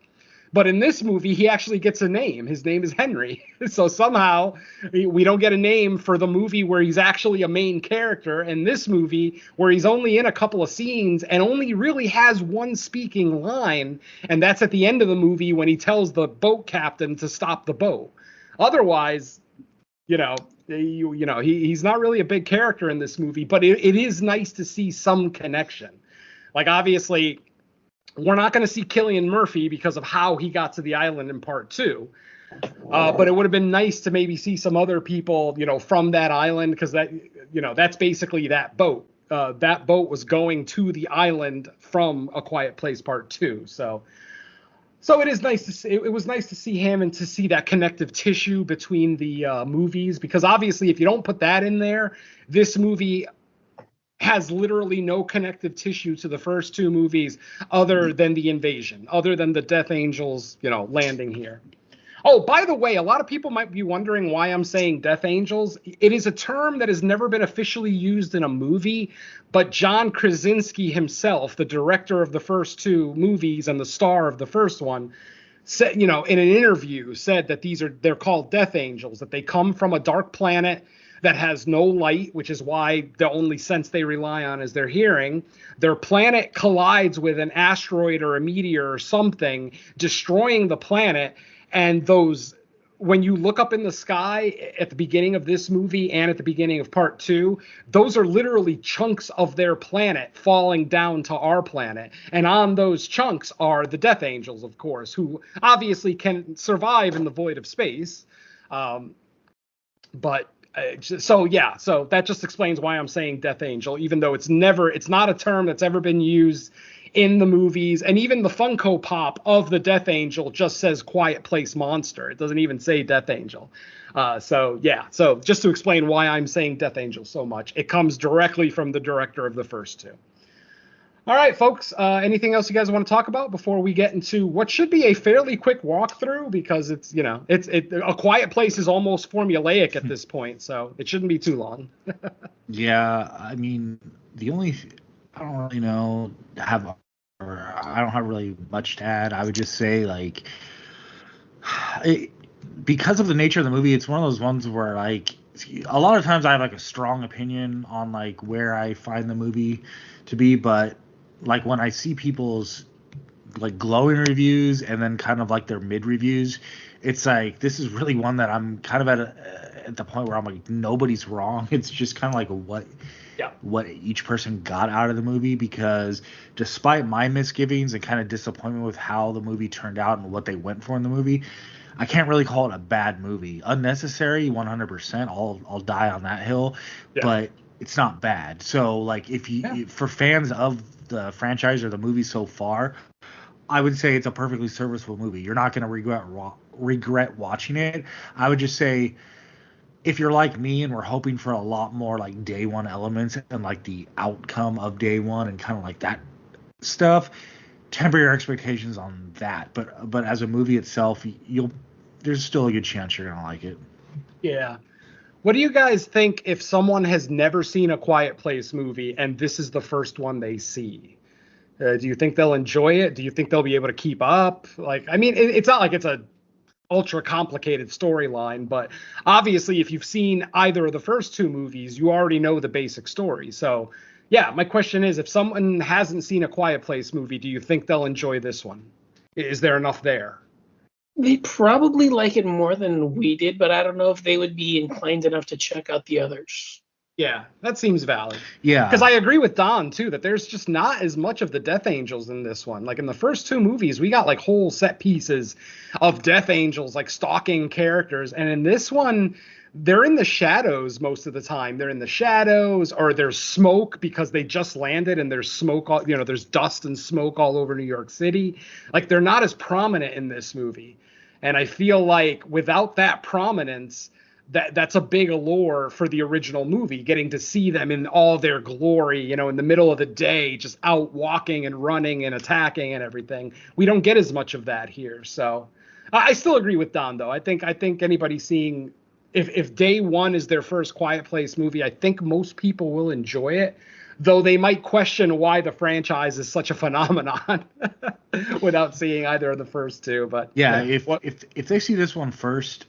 But in this movie, he actually gets a name. His name is Henry. So somehow we don't get a name for the movie where he's actually a main character. And this movie, where he's only in a couple of scenes and only really has one speaking line, and that's at the end of the movie when he tells the boat captain to stop the boat. Otherwise, he's not really a big character in this movie, but it is nice to see some connection. Like, obviously, we're not going to see Cillian Murphy because of how he got to the island in part 2. But it would have been nice to maybe see some other people, from that island, because that's basically that boat. That boat was going to the island from A Quiet Place Part 2. So it is nice to see. It was nice to see him and to see that connective tissue between the movies, because obviously if you don't put that in there, this movie has literally no connective tissue to the first 2 movies other than the invasion, other than the Death Angels, landing here. Oh, by the way, a lot of people might be wondering why I'm saying Death Angels. It is a term that has never been officially used in a movie, but John Krasinski himself, the director of the first 2 movies and the star of the first one, said, in an interview, said that they're called Death Angels, that they come from a dark planet that has no light, which is why the only sense they rely on is their hearing. Their planet collides with an asteroid or a meteor or something, destroying the planet. And when you look up in the sky at the beginning of this movie and at the beginning of part 2, those are literally chunks of their planet falling down to our planet. And on those chunks are the Death Angels, of course, who obviously can survive in the void of space. So that just explains why I'm saying Death Angel, even though it's not a term that's ever been used in the movies. And even the Funko Pop of the Death Angel just says Quiet Place Monster. It doesn't even say Death Angel. So just to explain why I'm saying Death Angel so much, it comes directly from the director of the first 2. All right, folks, anything else you guys want to talk about before we get into what should be a fairly quick walkthrough, because it's A Quiet Place is almost formulaic at this point, so it shouldn't be too long. Yeah, I mean, I don't really I don't have really much to add. I would just say, because of the nature of the movie, it's one of those ones where, a lot of times I have like a strong opinion on like where I find the movie to be, but like when I see people's like glowing reviews and then kind of like their mid reviews, it's like this is really one that I'm kind of at the point where I'm like nobody's wrong. It's just kind of like what each person got out of the movie, because despite my misgivings and kind of disappointment with how the movie turned out and what they went for in the movie, I can't really call it a bad movie. Unnecessary, 100%. I'll die on that hill, but it's not bad. So like for fans of the franchise or the movie so far, I would say it's a perfectly serviceable movie. You're not going to regret watching it. I would just say, if you're like me and we're hoping for a lot more like day one elements and like the outcome of day one and kind of like that stuff, temper your expectations on that. But as a movie itself, there's still a good chance you're gonna like it. Yeah. What do you guys think if someone has never seen a Quiet Place movie and this is the first one they see? Do you think they'll enjoy it? Do you think they'll be able to keep up? Like, I mean, it's not like it's a ultra complicated storyline, but obviously if you've seen either of the first two movies, you already know the basic story. So yeah, my question is, if someone hasn't seen a Quiet Place movie, do you think they'll enjoy this one? Is there enough there? They probably like it more than we did, but I don't know if they would be inclined enough to check out the others. Yeah, that seems valid. Yeah. Because I agree with Don, too, that there's just not as much of the Death Angels in this one. Like in the first two movies, we got like whole set pieces of Death Angels, like stalking characters. And in this one, they're in the shadows most of the time. They're in the shadows, or there's smoke because they just landed and there's smoke, there's dust and smoke all over New York City. Like they're not as prominent in this movie. And I feel like without that prominence, that's a big allure for the original movie, getting to see them in all their glory, in the middle of the day, just out walking and running and attacking and everything. We don't get as much of that here. So I still agree with Don, though. I think anybody seeing, if day one is their first Quiet Place movie, I think most people will enjoy it, though they might question why the franchise is such a phenomenon without seeing either of the first two. But yeah, if they see this one first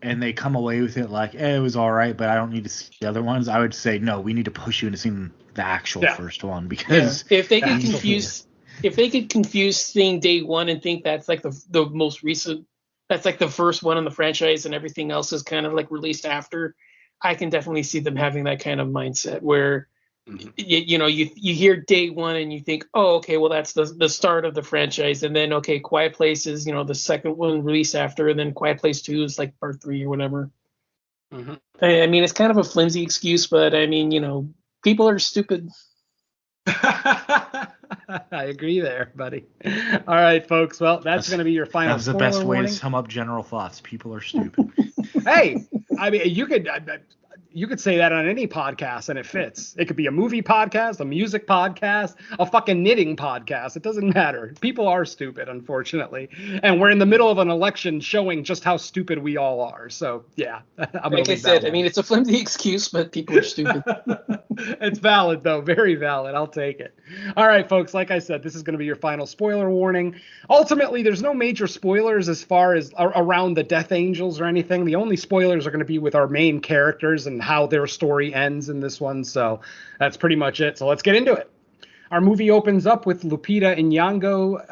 and they come away with it like, it was all right, but I don't need to see the other ones, I would say, no, we need to push you into seeing the actual first one, because if they could confuse seeing day one and think that's like the most recent, that's like the first one in the franchise and everything else is kind of like released after, I can definitely see them having that kind of mindset where you hear day one and you think, oh, okay, well, that's the start of the franchise. And then, okay, Quiet Place is, the second one released after, and then Quiet Place 2 is like part 3 or whatever. Mm-hmm. I mean, it's kind of a flimsy excuse, but I mean, people are stupid. I agree there, buddy. All right, folks. Well, that's going to be your final. That's the best way to sum up general thoughts. People are stupid. Hey, I mean, you could say that on any podcast and it fits. It could be a movie podcast, a music podcast, a fucking knitting podcast. It doesn't matter. People are stupid, unfortunately. And we're in the middle of an election showing just how stupid we all are. So, yeah. Like I said, I mean, it's a flimsy excuse, but people are stupid. It's valid, though. Very valid. I'll take it. All right, folks. Like I said, this is going to be your final spoiler warning. Ultimately, there's no major spoilers as far as around the Death Angels or anything. The only spoilers are going to be with our main characters and how their story ends in this one. So that's pretty much it. So let's get into it. Our movie opens up with Lupita Nyong'o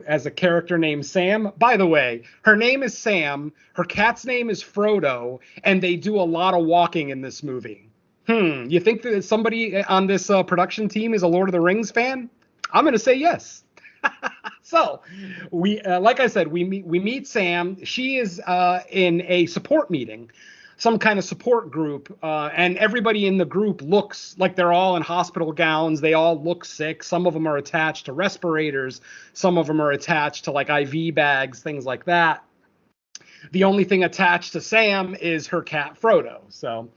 as a character named Sam. By the way, her name is Sam. Her cat's name is Frodo, and they do a lot of walking in this movie. You think that somebody on this production team is a Lord of the Rings fan? I'm going to say yes. So we, like I said, we meet Sam. She is in a support meeting, some kind of support group, and everybody in the group looks like they're all in hospital gowns. They all look sick. Some of them are attached to respirators. Some of them are attached to like IV bags, things like that. The only thing attached to Sam is her cat, Frodo. So,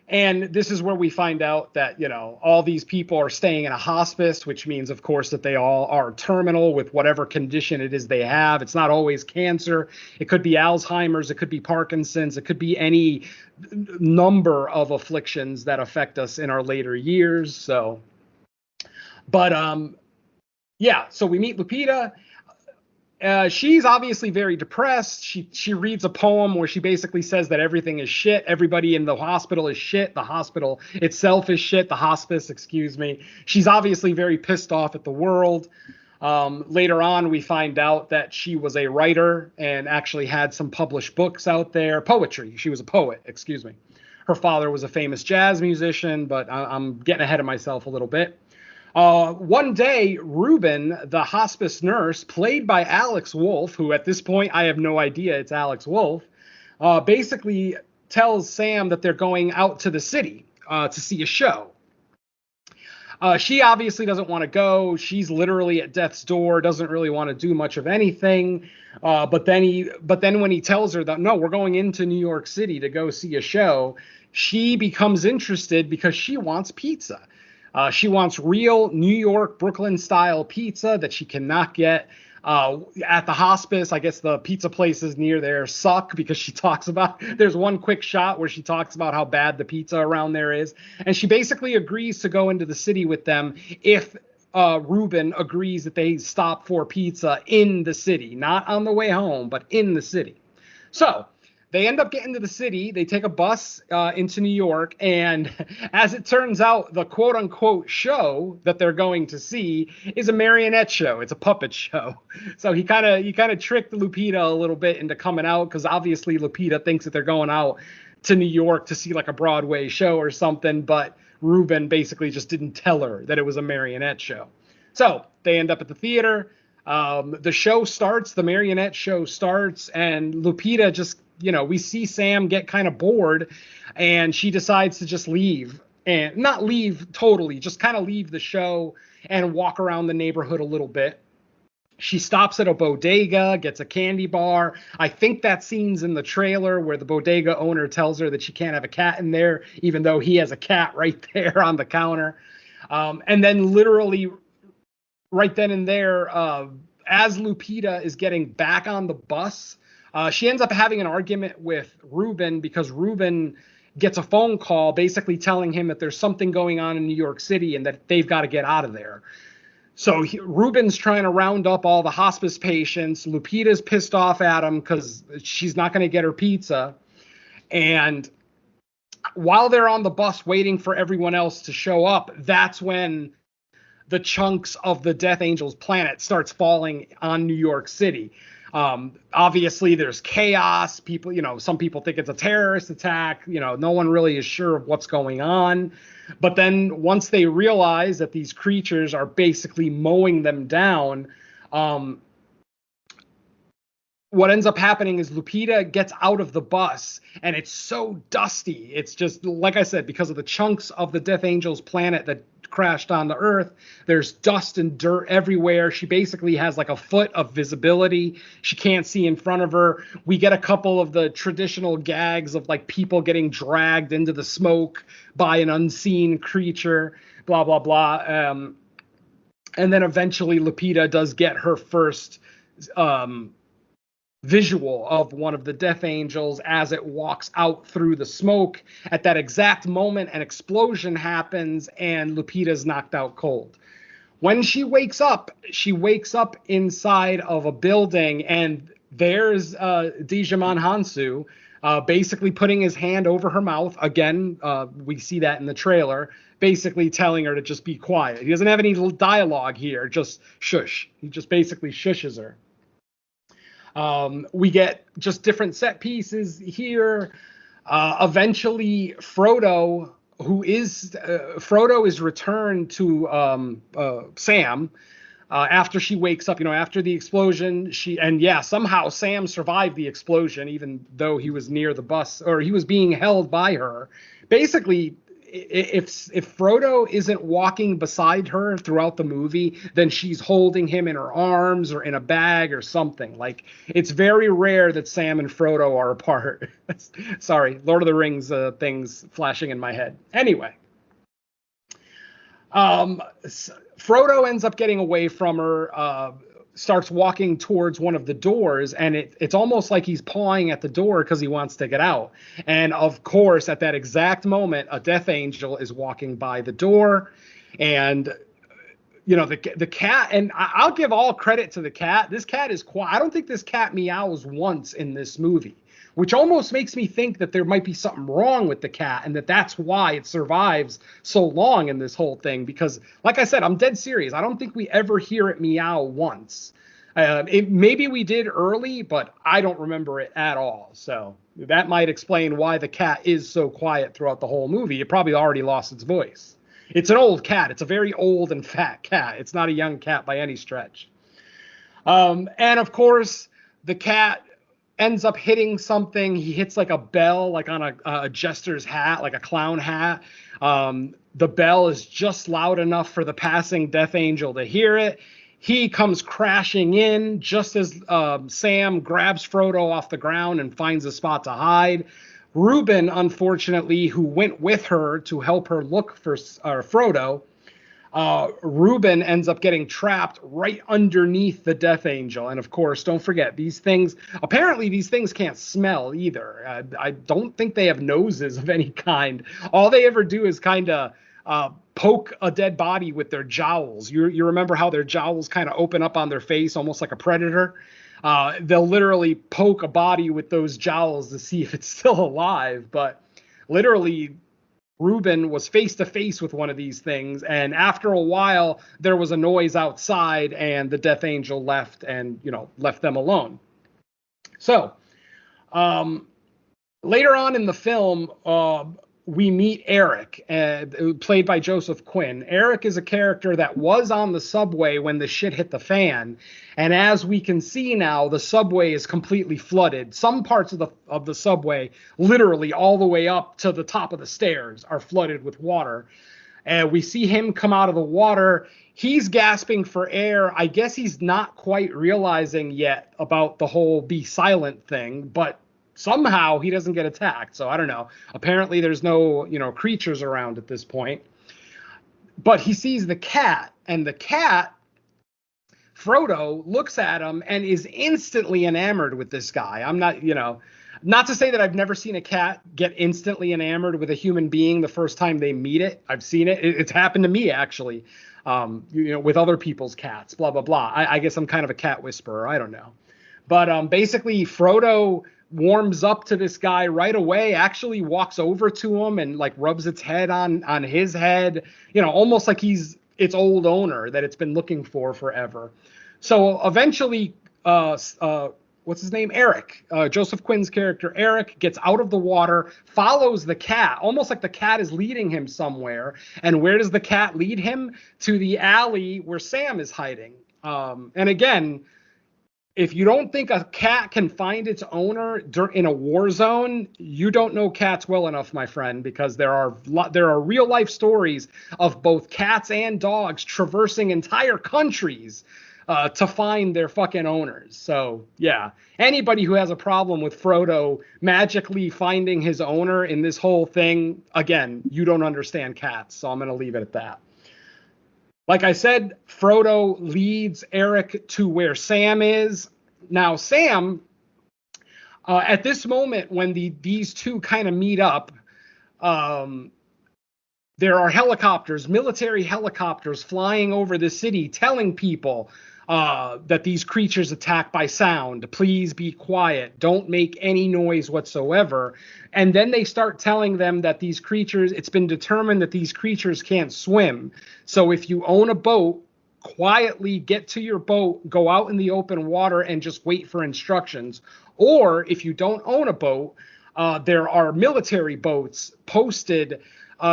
and this is where we find out that, all these people are staying in a hospice, which means, of course, that they all are terminal with whatever condition it is they have. It's not always cancer. It could be Alzheimer's. It could be Parkinson's. It could be any number of afflictions that affect us in our later years. So, but, so we meet Lupita. she's obviously very depressed. She reads a poem where she basically says that everything is shit. Everybody in the hospital is shit. The hospital itself is shit. The hospice, excuse me. She's obviously very pissed off at the world. Later on, we find out that she was a writer and actually had some published books out there. Poetry. She was a poet, excuse me. Her father was a famous jazz musician, but I'm getting ahead of myself a little bit. One day, Ruben, the hospice nurse, played by Alex Wolff, who at this point I have no idea it's Alex Wolff, basically tells Sam that they're going out to the city to see a show. She obviously doesn't want to go. She's literally at death's door, doesn't really want to do much of anything. But then when he tells her that, no, we're going into New York City to go see a show, she becomes interested because she wants pizza. She wants real New York, Brooklyn-style pizza that she cannot get at the hospice. I guess the pizza places near there suck because she talks about, there's one quick shot where she talks about how bad the pizza around there is. And she basically agrees to go into the city with them if Ruben agrees that they stop for pizza in the city, not on the way home, but in the city. So they end up getting to the city. They take a bus into New York, and as it turns out, the quote-unquote show that they're going to see is a marionette show. It's a puppet show. So he kind of tricked Lupita a little bit into coming out, because obviously Lupita thinks that they're going out to New York to see like a Broadway show or something, but Ruben basically just didn't tell her that it was a marionette show. So they end up at the theater. The show starts, the marionette show starts, and Lupita just, we see Sam get kind of bored, and she decides to just leave, and not leave totally, just kind of leave the show and walk around the neighborhood a little bit. She stops at a bodega, gets a candy bar. I think that scene's in the trailer where the bodega owner tells her that she can't have a cat in there, even though he has a cat right there on the counter. And then literally right then and there, as Lupita is getting back on the bus, she ends up having an argument with Ruben because Ruben gets a phone call basically telling him that there's something going on in New York City and that they've got to get out of there. So Ruben's trying to round up all the hospice patients. Lupita's pissed off at him because she's not going to get her pizza. And while they're on the bus waiting for everyone else to show up, that's when the chunks of the Death Angels planet starts falling on New York City. Obviously there's chaos. People, some people think it's a terrorist attack. No one really is sure of what's going on. But then once they realize that these creatures are basically mowing them down, what ends up happening is Lupita gets out of the bus, and it's so dusty. It's just, like I said, because of the chunks of the Death Angels planet that crashed on the Earth, there's dust and dirt everywhere. She basically has like a foot of visibility. She can't see in front of her. We get a couple of the traditional gags of like people getting dragged into the smoke by an unseen creature, blah, blah, blah. And then eventually Lupita does get her first visual of one of the Death Angels as it walks out through the smoke. At that exact moment, an explosion happens and Lupita's knocked out cold. When she wakes up inside of a building, and there's Digimon Hansu basically putting his hand over her mouth. Again, we see that in the trailer, basically telling her to just be quiet. He doesn't have any dialogue here, just shush. He just basically shushes her. We get just different set pieces here. Eventually, Frodo is returned to Sam after she wakes up. After the explosion, somehow Sam survived the explosion, even though he was near the bus, or he was being held by her. Basically, if Frodo isn't walking beside her throughout the movie, then she's holding him in her arms or in a bag or something. Like, it's very rare that Sam and Frodo are apart. Sorry, Lord of the Rings things flashing in my head. Anyway, Frodo ends up getting away from her, starts walking towards one of the doors, and it's almost like he's pawing at the door because he wants to get out. And of course, at that exact moment, a Death Angel is walking by the door, and the cat, and I'll give all credit to the cat. This cat is quiet. I don't think this cat meows once in this movie, which almost makes me think that there might be something wrong with the cat, and that's why it survives so long in this whole thing. Because, like I said, I'm dead serious. I don't think we ever hear it meow once. Maybe we did early, but I don't remember it at all. So that might explain why the cat is so quiet throughout the whole movie. It probably already lost its voice. It's an old cat. It's a very old and fat cat. It's not a young cat by any stretch. And of course, the cat ends up hitting something. He hits like a bell, like on a jester's hat, like a clown hat. The bell is just loud enough for the passing Death Angel to hear it. He comes crashing in just as Sam grabs Frodo off the ground and finds a spot to hide. Reuben, unfortunately, who went with her to help her look for Frodo, Reuben ends up getting trapped right underneath the Death Angel. And of course, don't forget, these things can't smell either. I don't think they have noses of any kind. All they ever do is kind of poke a dead body with their jowls. You remember how their jowls kind of open up on their face, almost like a predator? They'll literally poke a body with those jowls to see if it's still alive. But literally, Reuben was face to face with one of these things, and after a while, there was a noise outside, and the Death Angel left and left them alone. So, later on in the film, we meet Eric, played by Joseph Quinn. Eric is a character that was on the subway when the shit hit the fan, and as we can see now, the subway is completely flooded. Some parts of the subway, literally all the way up to the top of the stairs, are flooded with water. And we see him come out of the water. He's gasping for air. I guess he's not quite realizing yet about the whole be silent thing, but somehow he doesn't get attacked. So I don't know. Apparently there's no, creatures around at this point. But he sees the cat, and the cat, Frodo, looks at him and is instantly enamored with this guy. I'm not, not to say that I've never seen a cat get instantly enamored with a human being the first time they meet it. I've seen it. It's happened to me, actually, with other people's cats, blah, blah, blah. I guess I'm kind of a cat whisperer. I don't know. But basically, Frodo warms up to this guy right away, actually walks over to him and like rubs its head on his head, almost like he's its old owner that it's been looking for forever. So eventually, what's his name? Eric, Joseph Quinn's character, Eric, gets out of the water, follows the cat, almost like the cat is leading him somewhere. And where does the cat lead him? To the alley where Sam is hiding. And again, if you don't think a cat can find its owner in a war zone, you don't know cats well enough, my friend, because there are real life stories of both cats and dogs traversing entire countries to find their fucking owners. So, yeah, anybody who has a problem with Frodo magically finding his owner in this whole thing, again, you don't understand cats. So I'm going to leave it at that. Like I said, Frodo leads Eric to where Sam is. Now, Sam, at this moment when these two kind of meet up, there are helicopters, military helicopters flying over the city telling people that these creatures attack by sound. Please be quiet. Don't make any noise whatsoever. And then they start telling them that these creatures, it's been determined that these creatures can't swim. So if you own a boat, quietly get to your boat, go out in the open water and just wait for instructions. Or if you don't own a boat, there are military boats posted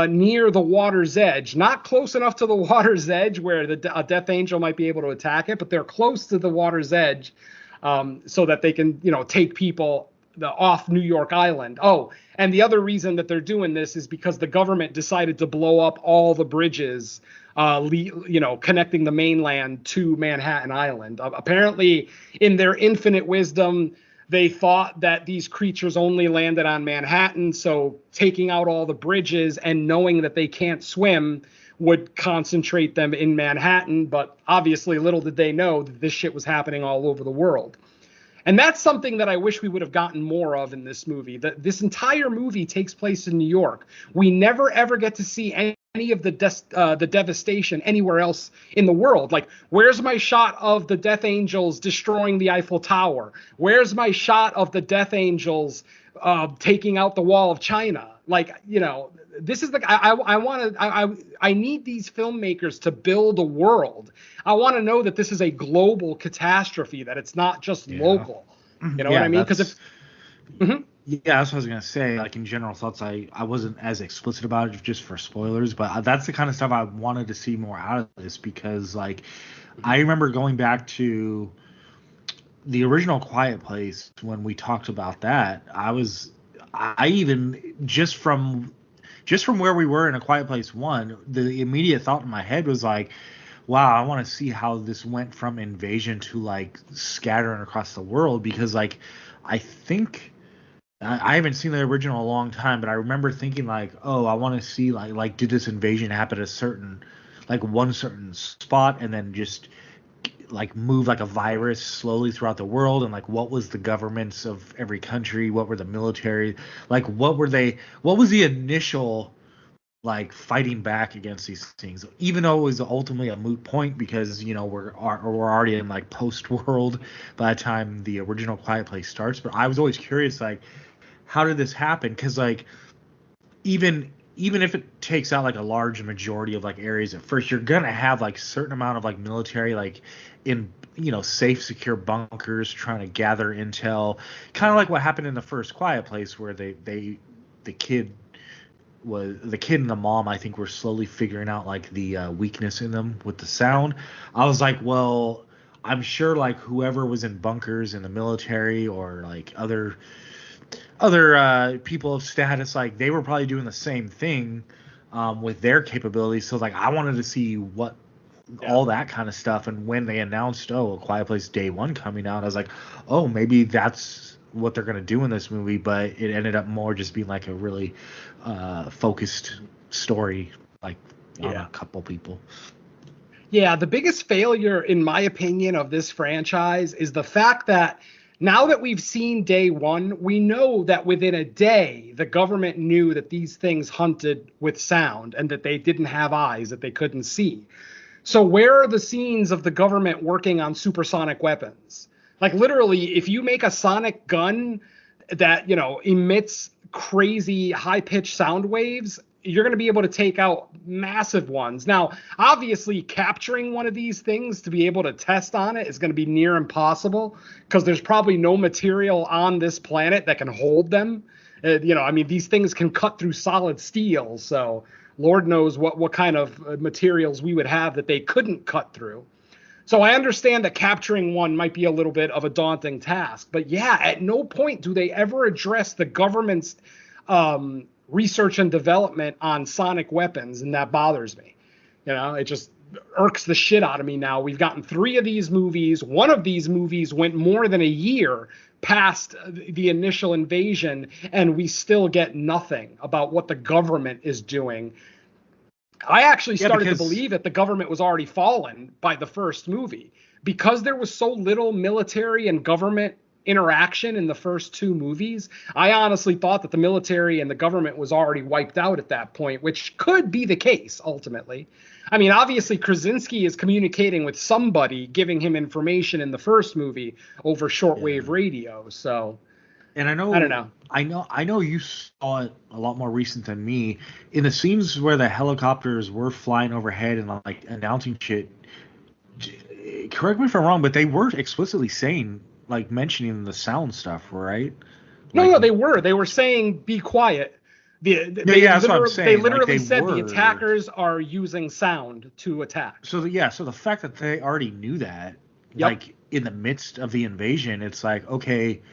near the water's edge, not close enough to the water's edge where a Death Angel might be able to attack it, but they're close to the water's edge so that they can, take people off New York Island. Oh, and the other reason that they're doing this is because the government decided to blow up all the bridges, connecting the mainland to Manhattan Island. Apparently, in their infinite wisdom, they thought that these creatures only landed on Manhattan, so taking out all the bridges and knowing that they can't swim would concentrate them in Manhattan. But obviously, little did they know that this shit was happening all over the world. And that's something that I wish we would have gotten more of in this movie. This entire movie takes place in New York. We never, ever get to see any of the devastation anywhere else in the world. Like, where's my shot of the Death Angels destroying the Eiffel Tower? Where's my shot of the Death Angels taking out the Wall of China? Like, you know, this is the I need these filmmakers to build a world. I want to know that this is a global catastrophe, that it's not just local. You know what I mean? Because if yeah, that's what I was gonna say. Like, in general thoughts, I wasn't as explicit about it just for spoilers, but that's the kind of stuff I wanted to see more out of this, because like I remember going back to the original Quiet Place when we talked about that. I even just from where we were in A Quiet Place 1, the immediate thought in my head was like, wow, I want to see how this went from invasion to like scattering across the world, because like I think I haven't seen the original in a long time, but I remember thinking like, oh, I want to see like did this invasion happen at a certain, like one certain spot, and then just like move like a virus slowly throughout the world, and like what was the governments of every country, what were the military, like what was the initial like fighting back against these things, even though it was ultimately a moot point, because you know we're already in like post world by the time the original Quiet Place starts. But I was always curious, like, how did this happen? Because like even if it takes out like a large majority of like areas at first, you're gonna have like certain amount of like military like in, you know, safe secure bunkers trying to gather intel, kind of like what happened in the first Quiet Place, where the kid and the mom, I think, were slowly figuring out like the weakness in them with the sound. I was like, well, I'm sure like whoever was in bunkers in the military, or like other people of status, like they were probably doing the same thing with their capabilities. So like I wanted to see what all that kind of stuff. And when they announced, A Quiet Place Day 1 coming out, I was like, oh, maybe that's what they're going to do in this movie. But it ended up more just being like a really focused story, like on a couple people. Yeah, the biggest failure, in my opinion, of this franchise is the fact that now that we've seen Day 1, we know that within a day, the government knew that these things hunted with sound and that they didn't have eyes, that they couldn't see. So where are the scenes of the government working on supersonic weapons? Like, literally, if you make a sonic gun that, you know, emits crazy high-pitched sound waves, you're going to be able to take out massive ones. Now, obviously, capturing one of these things to be able to test on it is going to be near impossible, because there's probably no material on this planet that can hold them. You know, I mean, these things can cut through solid steel, so Lord knows what kind of materials we would have that they couldn't cut through. So I understand that capturing one might be a little bit of a daunting task. But yeah, at no point do they ever address the government's research and development on sonic weapons, and that bothers me. You know, it just irks the shit out of me now. We've gotten 3 of these movies. One of these movies went more than a year past the initial invasion, and we still get nothing about what the government is doing. I actually started to believe that the government was already fallen by the first movie, because there was so little military and government interaction in the first 2 movies. I honestly thought that the military and the government was already wiped out at that point, which could be the case ultimately. I mean, obviously Krasinski is communicating with somebody, giving him information in the first movie over shortwave radio. So, and I don't know. I know you saw it a lot more recent than me. In the scenes where the helicopters were flying overhead and like announcing shit, correct me if I'm wrong, but they were explicitly saying, like, mentioning the sound stuff, right? No, they were. They were saying, "Be quiet." That's what I'm saying. They literally said the attackers are using sound to attack. So the fact that they already knew that, like in the midst of the invasion, it's like, okay,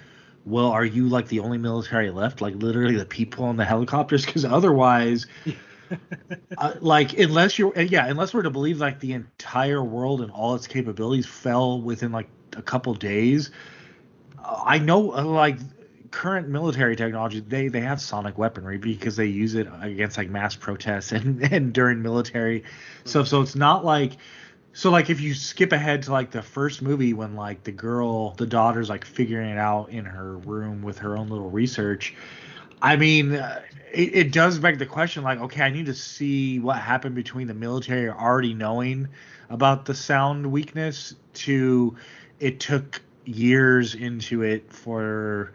well, are you like the only military left? Like literally the people in the helicopters? Because otherwise, like unless we're to believe like the entire world and all its capabilities fell within like a couple days. I know like current military technology, they have sonic weaponry because they use it against like mass protests and during military. So it's not like, so like if you skip ahead to like the first movie when like the daughter's like figuring it out in her room with her own little research, I mean, it does beg the question, like, okay, I need to see what happened between the military already knowing about the sound weakness to it took years into it for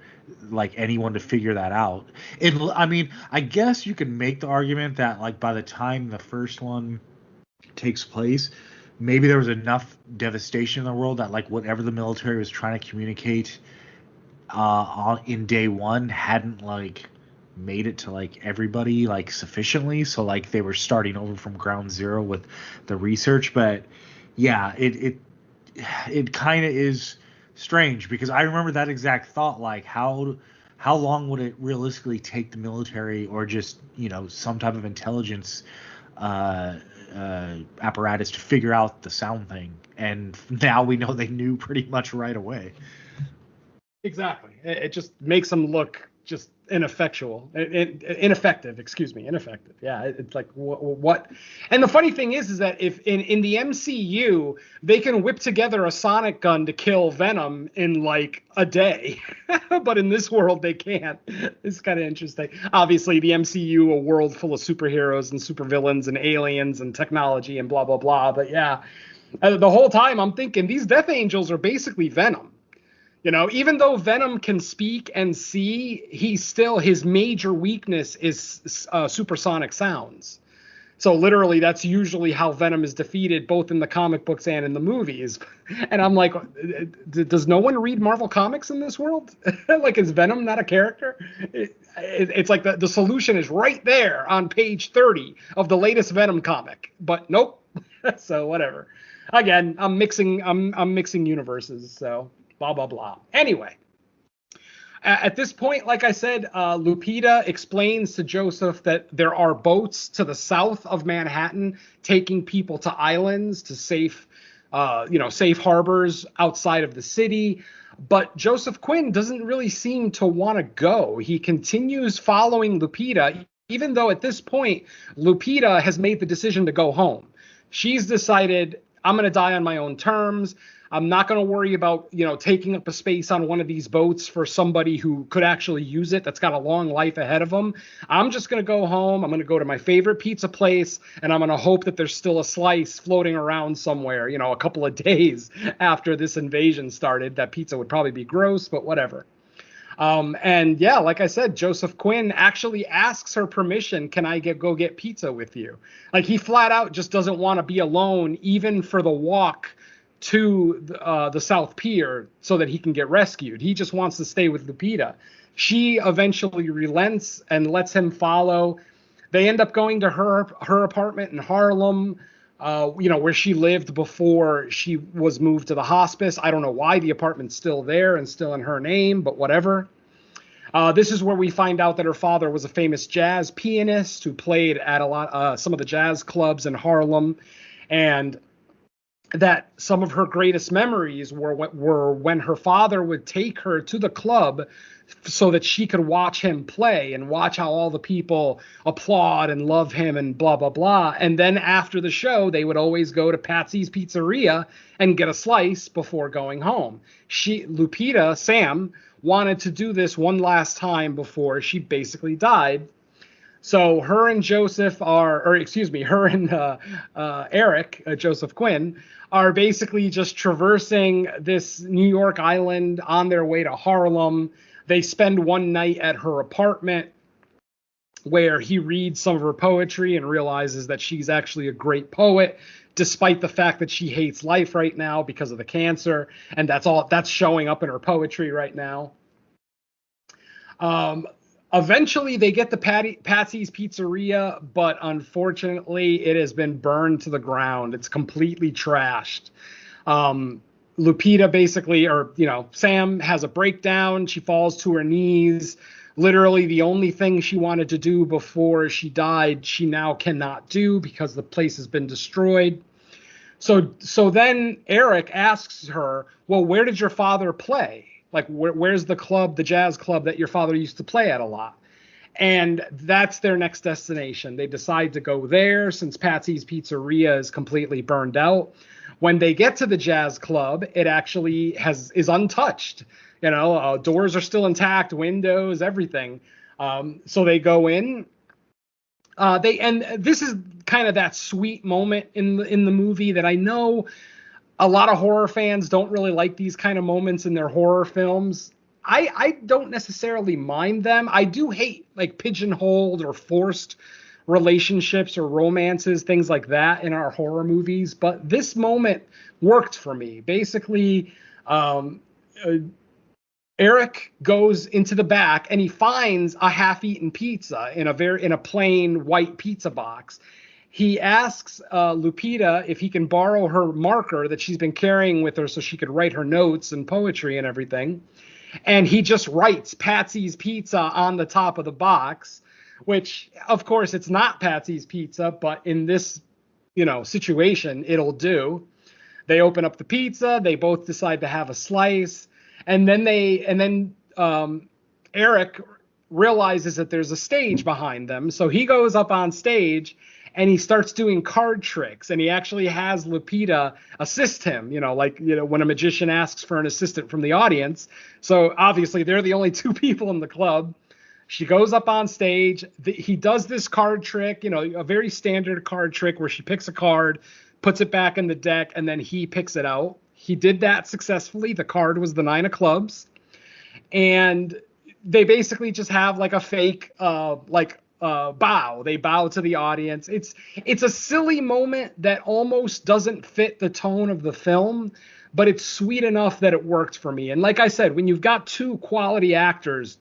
like anyone to figure that out. I mean, I guess you can make the argument that like by the time the first one takes place, maybe there was enough devastation in the world that like whatever the military was trying to communicate in day one hadn't like made it to like everybody like sufficiently, so like they were starting over from ground zero with the research. But yeah, it kind of is strange because I remember that exact thought, like how long would it realistically take the military or just some type of intelligence uh, apparatus to figure out the sound thing, and now we know they knew pretty much right away. Exactly. It just makes them look just ineffective. Excuse me, ineffective. Yeah, it's like what? And the funny thing is that if in the MCU they can whip together a sonic gun to kill Venom in like a day, but in this world they can't. It's kind of interesting. Obviously, the MCU, a world full of superheroes and supervillains and aliens and technology and blah blah blah. But yeah, the whole time I'm thinking these Death Angels are basically Venom. Even though Venom can speak and see, his major weakness is supersonic sounds. So literally, that's usually how Venom is defeated, both in the comic books and in the movies. And I'm like, does no one read Marvel Comics in this world? Like, is Venom not a character? It's like the solution is right there on page 30 of the latest Venom comic. But nope. So whatever. Again, I'm mixing universes. So. Blah, blah, blah. Anyway, at this point, like I said, Lupita explains to Joseph that there are boats to the south of Manhattan taking people to islands, to safe harbors outside of the city. But Joseph Quinn doesn't really seem to want to go. He continues following Lupita, even though at this point, Lupita has made the decision to go home. She's decided, I'm going to die on my own terms. I'm not going to worry about, taking up a space on one of these boats for somebody who could actually use it, that's got a long life ahead of them. I'm just going to go home. I'm going to go to my favorite pizza place, and I'm going to hope that there's still a slice floating around somewhere, a couple of days after this invasion started. That pizza would probably be gross, but whatever. And yeah, like I said, Joseph Quinn actually asks her permission. Can I go get pizza with you? Like, he flat out just doesn't want to be alone, even for the walk to the South Pier so that he can get rescued. He just wants to stay with Lupita. She eventually relents and lets him follow. They end up going to her apartment in Harlem, where she lived before she was moved to the hospice. I don't know why the apartment's still there and still in her name, but whatever. This is where we find out that her father was a famous jazz pianist who played at some of the jazz clubs in Harlem, and that some of her greatest memories were when her father would take her to the club so that she could watch him play and watch how all the people applaud and love him and blah, blah, blah. And then after the show, they would always go to Patsy's Pizzeria and get a slice before going home. Lupita, Sam, wanted to do this one last time before she basically died. So her and Eric, Joseph Quinn, are basically just traversing this New York island on their way to Harlem. They spend one night at her apartment where he reads some of her poetry and realizes that she's actually a great poet, despite the fact that she hates life right now because of the cancer. And that's showing up in her poetry right now. Eventually, they get to Patsy's Pizzeria, but unfortunately, it has been burned to the ground. It's completely trashed. Lupita basically, Sam has a breakdown. She falls to her knees. Literally, the only thing she wanted to do before she died, she now cannot do because the place has been destroyed. So then Eric asks her, well, where did your father play? Like, where's the club, the jazz club that your father used to play at a lot? And that's their next destination. They decide to go there since Patsy's Pizzeria is completely burned out. When they get to the jazz club, it actually is untouched. Doors are still intact, windows, everything. So they go in. And this is kind of that sweet moment in the movie that I know a lot of horror fans don't really like these kind of moments in their horror films. I don't necessarily mind them. I do hate like pigeonholed or forced relationships or romances, things like that in our horror movies. But this moment worked for me. Basically, Eric goes into the back and he finds a half-eaten pizza in a plain white pizza box. He asks Lupita if he can borrow her marker that she's been carrying with her so she could write her notes and poetry and everything. And he just writes Patsy's Pizza on the top of the box, which, of course, it's not Patsy's Pizza, but in this, situation, it'll do. They open up the pizza. They both decide to have a slice. And then Eric realizes that there's a stage behind them. So he goes up on stage and he starts doing card tricks, and he actually has Lupita assist him, when a magician asks for an assistant from the audience. So obviously they're the only two people in the club. She goes up on stage. He does this card trick, a very standard card trick where she picks a card, puts it back in the deck, and then he picks it out. He did that successfully. The card was the 9 of clubs. And they basically just have like a fake bow. They bow to the audience. It's a silly moment that almost doesn't fit the tone of the film, but it's sweet enough that it worked for me. And like I said, when you've got two quality actors,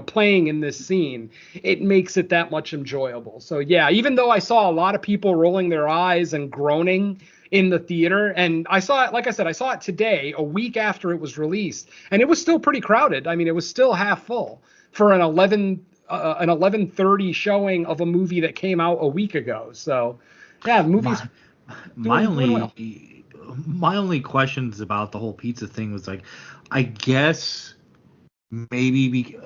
playing in this scene, it makes it that much enjoyable. So yeah, even though I saw a lot of people rolling their eyes and groaning in the theater, and I saw it, like I said, I saw it today, a week after it was released, and it was still pretty crowded. I mean, it was still half full for an 11:30 showing of a movie that came out a week ago. So yeah, the movie's my only questions about the whole pizza thing was like, I guess maybe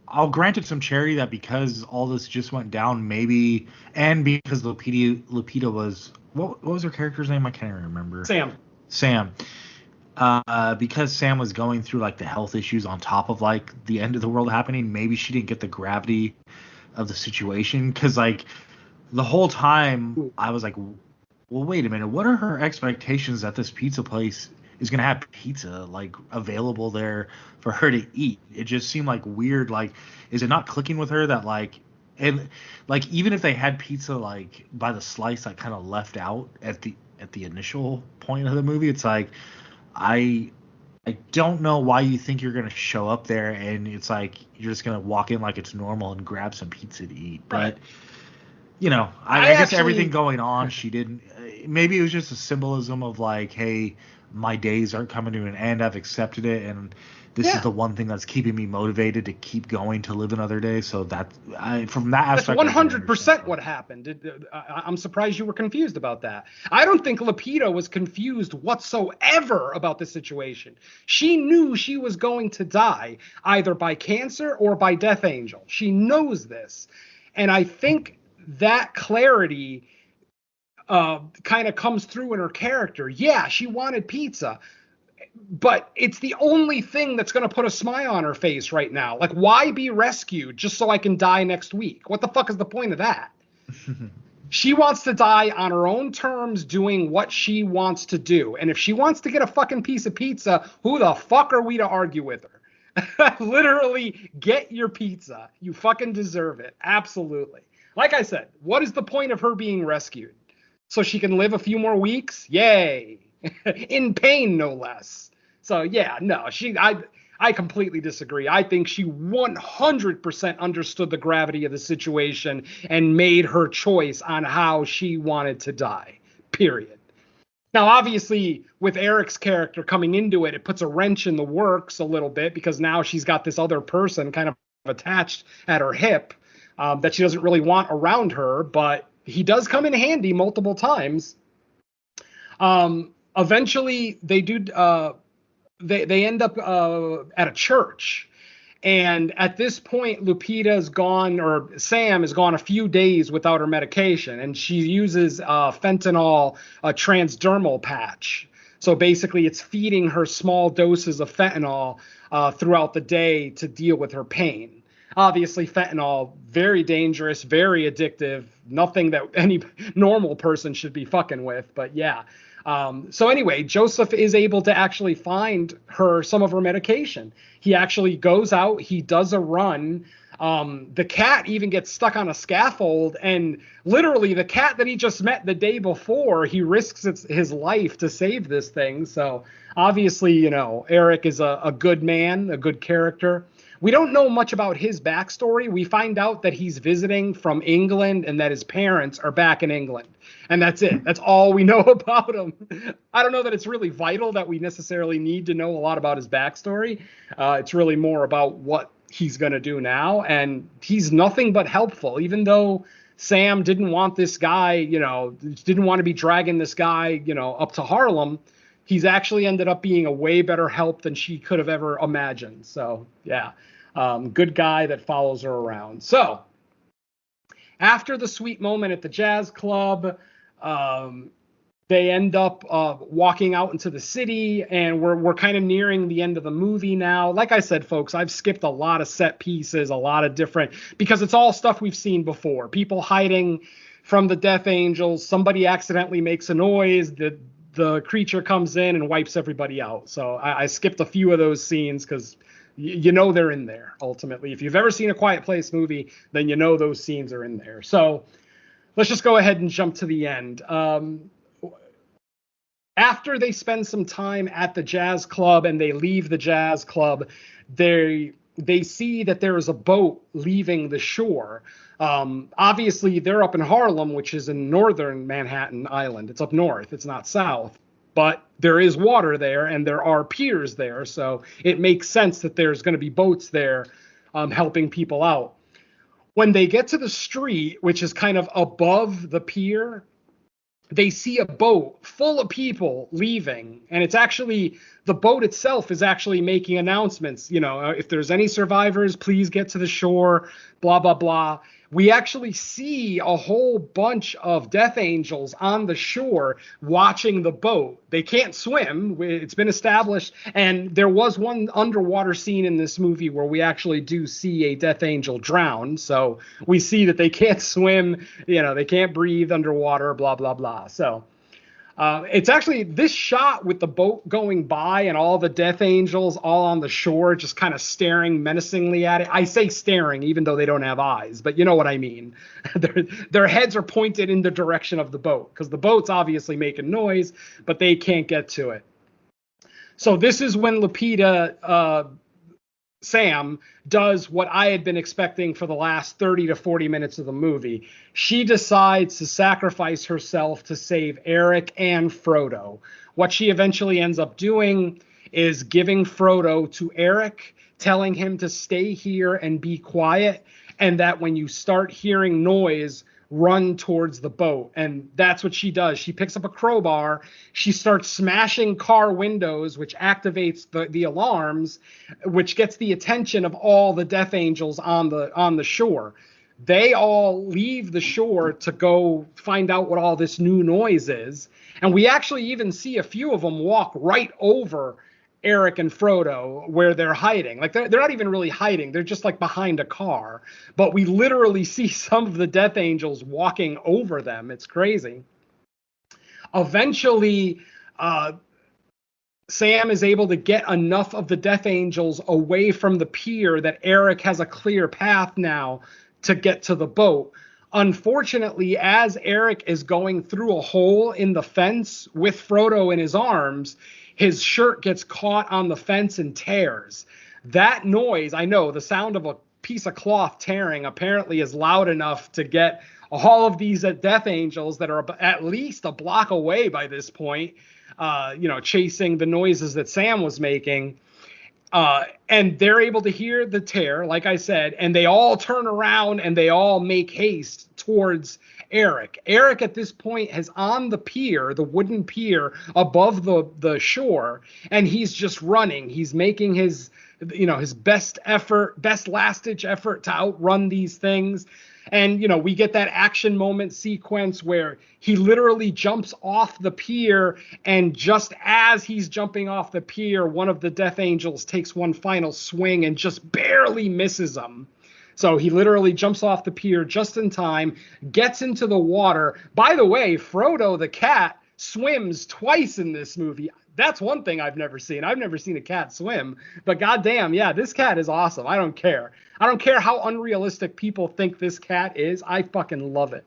I'll grant it some charity that because all this just went down, maybe, and because Lupita was, what was her character's name? I can't even remember. Sam. Because Sam was going through like the health issues on top of like the end of the world happening, maybe she didn't get the gravity of the situation. Because like the whole time I was like, well, wait a minute, what are her expectations that this pizza place is going to have pizza like available there for her to eat? It just seemed like weird. Like, is it not clicking with her that like, and like, even if they had pizza like by the slice, like kind of left out at the initial point of the movie, it's like, I don't know why you think you're going to show up there and it's like you're just going to walk in like it's normal and grab some pizza to eat. Right. But I guess everything going on, she didn't. Maybe it was just a symbolism of like, hey, my days are coming to an end. I've accepted it, and this is the one thing that's keeping me motivated to keep going to live another day. So from that aspect, that's 100% what happened. I'm surprised you were confused about that. I don't think Lupita was confused whatsoever about the situation. She knew she was going to die either by cancer or by Death Angel. She knows this, and I think that clarity kind of comes through in her character. Yeah, she wanted pizza, but it's the only thing that's going to put a smile on her face right now. Like, why be rescued just so I can die next week? What the fuck is the point of that? She wants to die on her own terms, doing what she wants to do. And if she wants to get a fucking piece of pizza, who the fuck are we to argue with her? Literally, get your pizza. You fucking deserve it. Absolutely. Like I said, what is the point of her being rescued? So she can live a few more weeks? Yay. In pain, no less. So yeah, no, I completely disagree. I think she 100% understood the gravity of the situation and made her choice on how she wanted to die, period. Now, obviously, with Eric's character coming into it, it puts a wrench in the works a little bit because now she's got this other person kind of attached at her hip that she doesn't really want around her, but he does come in handy multiple times. Eventually, they end up at a church. And at this point, Lupita's gone, or Sam is gone a few days without her medication. And she uses fentanyl, a transdermal patch. So basically, it's feeding her small doses of fentanyl throughout the day to deal with her pain. Obviously, fentanyl, very dangerous, very addictive, nothing that any normal person should be fucking with. But yeah. So anyway, Joseph is able to actually find her some of her medication. He actually goes out, he does a run. The cat even gets stuck on a scaffold, and literally the cat that he just met the day before, he risks his life to save this thing. So obviously, you know, Eric is a good man, a good character. We don't know much about his backstory. We find out that he's visiting from England and that his parents are back in England. And that's it. That's all we know about him. I don't know that it's really vital that we necessarily need to know a lot about his backstory. It's really more about what he's going to do now. And he's nothing but helpful, even though Sam didn't want this guy, you know, didn't want to be dragging this guy, you know, up to Harlem. He's actually ended up being a way better help than she could have ever imagined. So, yeah, good guy that follows her around. So, after the sweet moment at the jazz club, they end up walking out into the city, and we're kind of nearing the end of the movie now. Like I said, folks, I've skipped a lot of set pieces, a lot of different, because it's all stuff we've seen before. People hiding from the Death Angels. Somebody accidentally makes a noise. The creature comes in and wipes everybody out. So I skipped a few of those scenes because you know they're in there, ultimately. If you've ever seen a Quiet Place movie, then you know those scenes are in there. So let's just go ahead and jump to the end. After they spend some time at the jazz club and they leave the jazz club, they see that there is a boat leaving the shore. Obviously, they're up in Harlem, which is in northern Manhattan Island. It's up north. It's not south. But there is water there, and there are piers there. So it makes sense that there's going to be boats there helping people out. When they get to the street, which is kind of above the pier, they see a boat full of people leaving, and it's actually, the boat itself is actually making announcements. You know, if there's any survivors, please get to the shore, blah, blah, blah. We actually see a whole bunch of Death Angels on the shore watching the boat. They can't swim. It's been established. And there was one underwater scene in this movie where we actually do see a Death Angel drown. So we see that they can't swim, you know, they can't breathe underwater, blah, blah, blah. So it's actually this shot with the boat going by and all the Death Angels all on the shore just kind of staring menacingly at it. I say staring even though they don't have eyes, but you know what I mean. Their heads are pointed in the direction of the boat because the boat's obviously making noise, but they can't get to it. So this is when Lupita, Sam, does what I had been expecting for the last 30 to 40 minutes of the movie. She decides to sacrifice herself to save Eric and Frodo. What she eventually ends up doing is giving Frodo to Eric, telling him to stay here and be quiet, and that when you start hearing noise, run towards the boat. And that's what she does. She picks up a crowbar, she starts smashing car windows, which activates the alarms, which gets the attention of all the Death Angels on the shore. They all leave the shore to go find out what all this new noise is. And we actually even see a few of them walk right over Eric and Frodo where they're hiding. Like they're not even really hiding. They're just like behind a car. But we literally see some of the Death Angels walking over them. It's crazy. Eventually, Sam is able to get enough of the Death Angels away from the pier that Eric has a clear path now to get to the boat. Unfortunately, as Eric is going through a hole in the fence with Frodo in his arms, his shirt gets caught on the fence and tears. That noise, I know, the sound of a piece of cloth tearing apparently is loud enough to get all of these Death Angels that are at least a block away by this point, chasing the noises that Sam was making. And they're able to hear the tear, like I said, and they all turn around and they all make haste towards Eric. Eric at this point is on the pier, the wooden pier above the shore, and he's just running. He's making his best last ditch effort to outrun these things. And, we get that action moment sequence where he literally jumps off the pier, and just as he's jumping off the pier, one of the Death Angels takes one final swing and just barely misses him. So he literally jumps off the pier just in time, gets into the water. By the way, Frodo the cat swims twice in this movie. That's one thing I've never seen. I've never seen a cat swim, but goddamn, yeah, this cat is awesome. I don't care. I don't care how unrealistic people think this cat is. I fucking love it.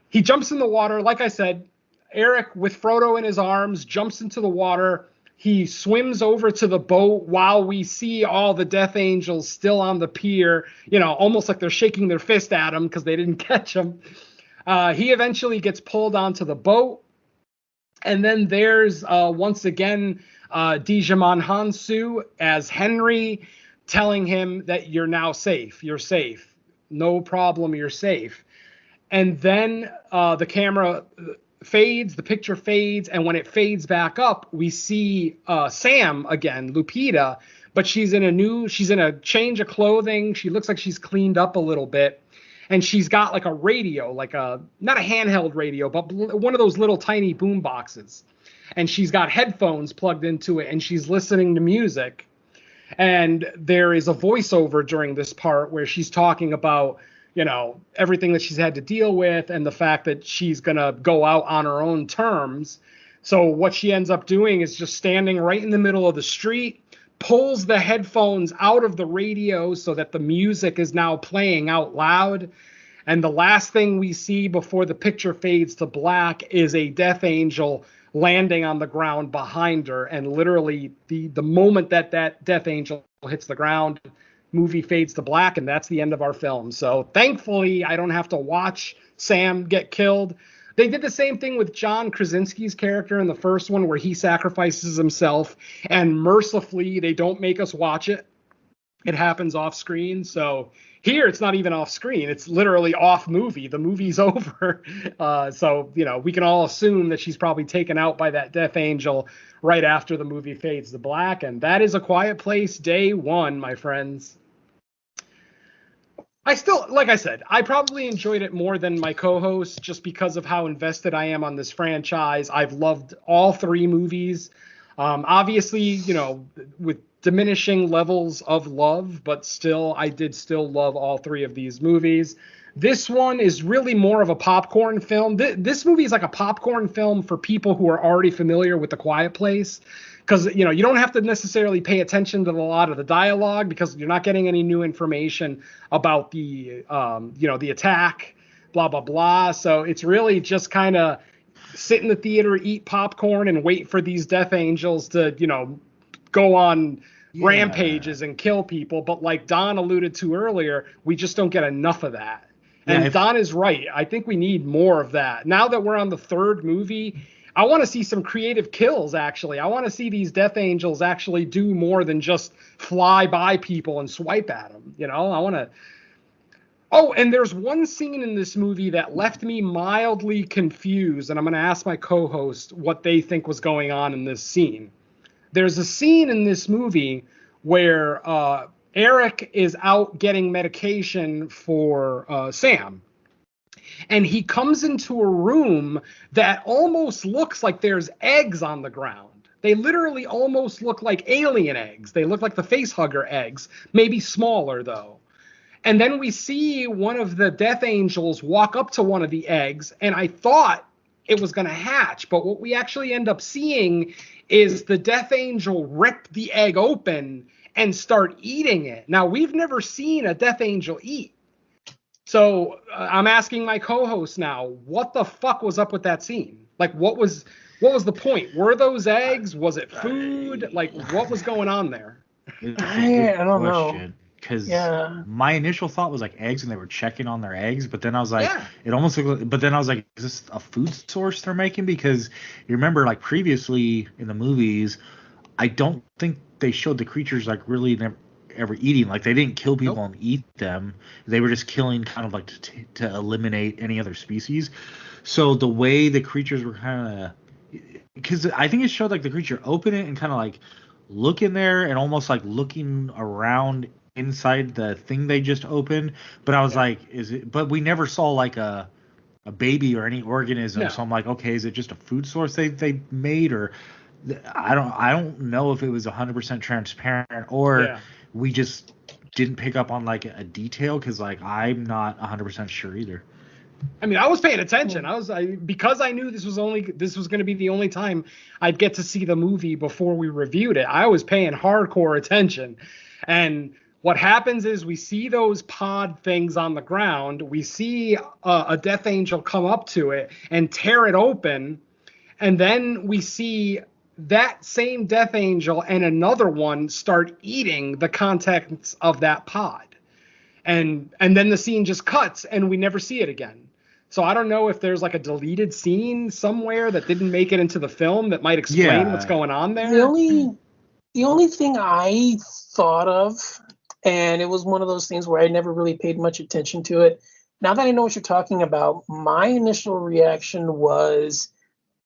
He jumps in the water. Like I said, Eric, with Frodo in his arms, jumps into the water. He swims over to the boat while we see all the Death Angels still on the pier, almost like they're shaking their fist at him because they didn't catch him. He eventually gets pulled onto the boat. And then there's, once again, Digimon Hansu as Henry telling him that you're now safe. You're safe. No problem. You're safe. And then the camera fades, the picture fades, and when it fades back up, we see Sam again, Lupita, but she's in a change of clothing. She looks like she's cleaned up a little bit, and she's got like a radio, not a handheld radio, but one of those little tiny boom boxes, and she's got headphones plugged into it, and she's listening to music. And there is a voiceover during this part where she's talking about everything that she's had to deal with and the fact that she's going to go out on her own terms. So what she ends up doing is just standing right in the middle of the street, pulls the headphones out of the radio so that the music is now playing out loud. And the last thing we see before the picture fades to black is a Death Angel landing on the ground behind her. And literally the moment that Death Angel hits the ground, movie fades to black, and that's the end of our film. So thankfully, I don't have to watch Sam get killed. They did the same thing with John Krasinski's character in the first one, where he sacrifices himself, and mercifully, they don't make us watch it. It happens off screen. So here, it's not even off screen. It's literally off movie. The movie's over. So we can all assume that she's probably taken out by that Death Angel right after the movie fades to black. And that is A Quiet Place Day 1, my friends. I still, like I said, I probably enjoyed it more than my co-host just because of how invested I am on this franchise. I've loved all three movies. Obviously, with diminishing levels of love, but still, I did still love all three of these movies. This one is really more of a popcorn film. This movie is like a popcorn film for people who are already familiar with The Quiet Place. Because, you don't have to necessarily pay attention to a lot of the dialogue because you're not getting any new information about the attack, blah, blah, blah. So it's really just kind of sit in the theater, eat popcorn, and wait for these Death Angels to, go on rampages and kill people. But like Don alluded to earlier, we just don't get enough of that. And Don is right. I think we need more of that. Now that we're on the third movie, I want to see some creative kills, actually. I want to see these Death Angels actually do more than just fly by people and swipe at them. I want to... Oh, and there's one scene in this movie that left me mildly confused, and I'm going to ask my co-host what they think was going on in this scene. There's a scene in this movie where Eric is out getting medication for Sam. And he comes into a room that almost looks like there's eggs on the ground. They literally almost look like alien eggs. They look like the facehugger eggs, maybe smaller though. And then we see one of the Death Angels walk up to one of the eggs, and I thought it was going to hatch. But what we actually end up seeing is the Death Angel rip the egg open and start eating it. Now, we've never seen a Death Angel eat. So I'm asking my co-host now, what the fuck was up with that scene? Like, what was the point? Were those eggs? Was it food? Like, what was going on there? I don't know. Because my initial thought was like eggs, and they were checking on their eggs. But then I was like, it almost looked like, but then I was like, is this a food source they're making? Because you remember, like previously in the movies, I don't think they showed the creatures like really ever eating. Like they didn't kill people and eat them. They were just killing kind of like to eliminate any other species. So the way the creatures were kind of, because I think it showed like the creature open it and kind of like look in there and almost like looking around inside the thing they just opened. But I was like, is it? But we never saw like a baby or any organism. No. So I'm like, okay, is it just a food source they made, or I don't know if it was 100% transparent, or we just didn't pick up on like a detail because like I'm not 100% sure either. I mean, I was paying attention. Because I knew this was going to be the only time I'd get to see the movie before we reviewed it. I was paying hardcore attention. And what happens is we see those pod things on the ground. We see a Death Angel come up to it and tear it open. And then we see that same Death Angel and another one start eating the contents of that pod. And then the scene just cuts and we never see it again. So I don't know if there's like a deleted scene somewhere that didn't make it into the film that might explain what's going on there. The only thing I thought of, and it was one of those things where I never really paid much attention to it. Now that I know what you're talking about, my initial reaction was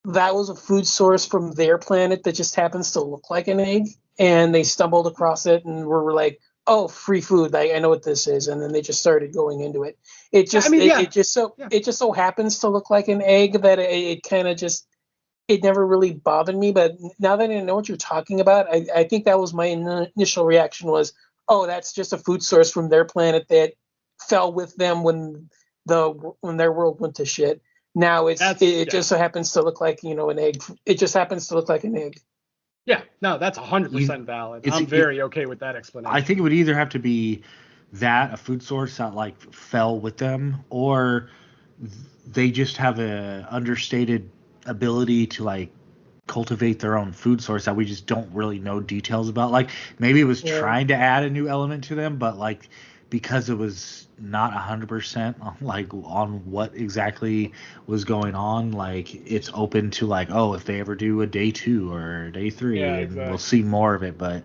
that was a food source from their planet that just happens to look like an egg, and they stumbled across it and were like, oh, free food. I know what this is. And then they just started going into it. It just so happens to look like an egg that it kind of just, it never really bothered me. But now that I know what you're talking about, I think that was my initial reaction was, oh, that's just a food source from their planet that fell with them when their world went to shit. Now it just so happens to look like, an egg. It just happens to look like an egg. Yeah, no, that's 100% valid. I'm very okay with that explanation. I think it would either have to be that, a food source that like fell with them, or they just have a understated ability to like cultivate their own food source that we just don't really know details about. Like maybe it was trying to add a new element to them, but like because it was not 100% on what exactly was going on, like it's open to like, oh, if they ever do a day 2 or day 3, and we'll see more of it. But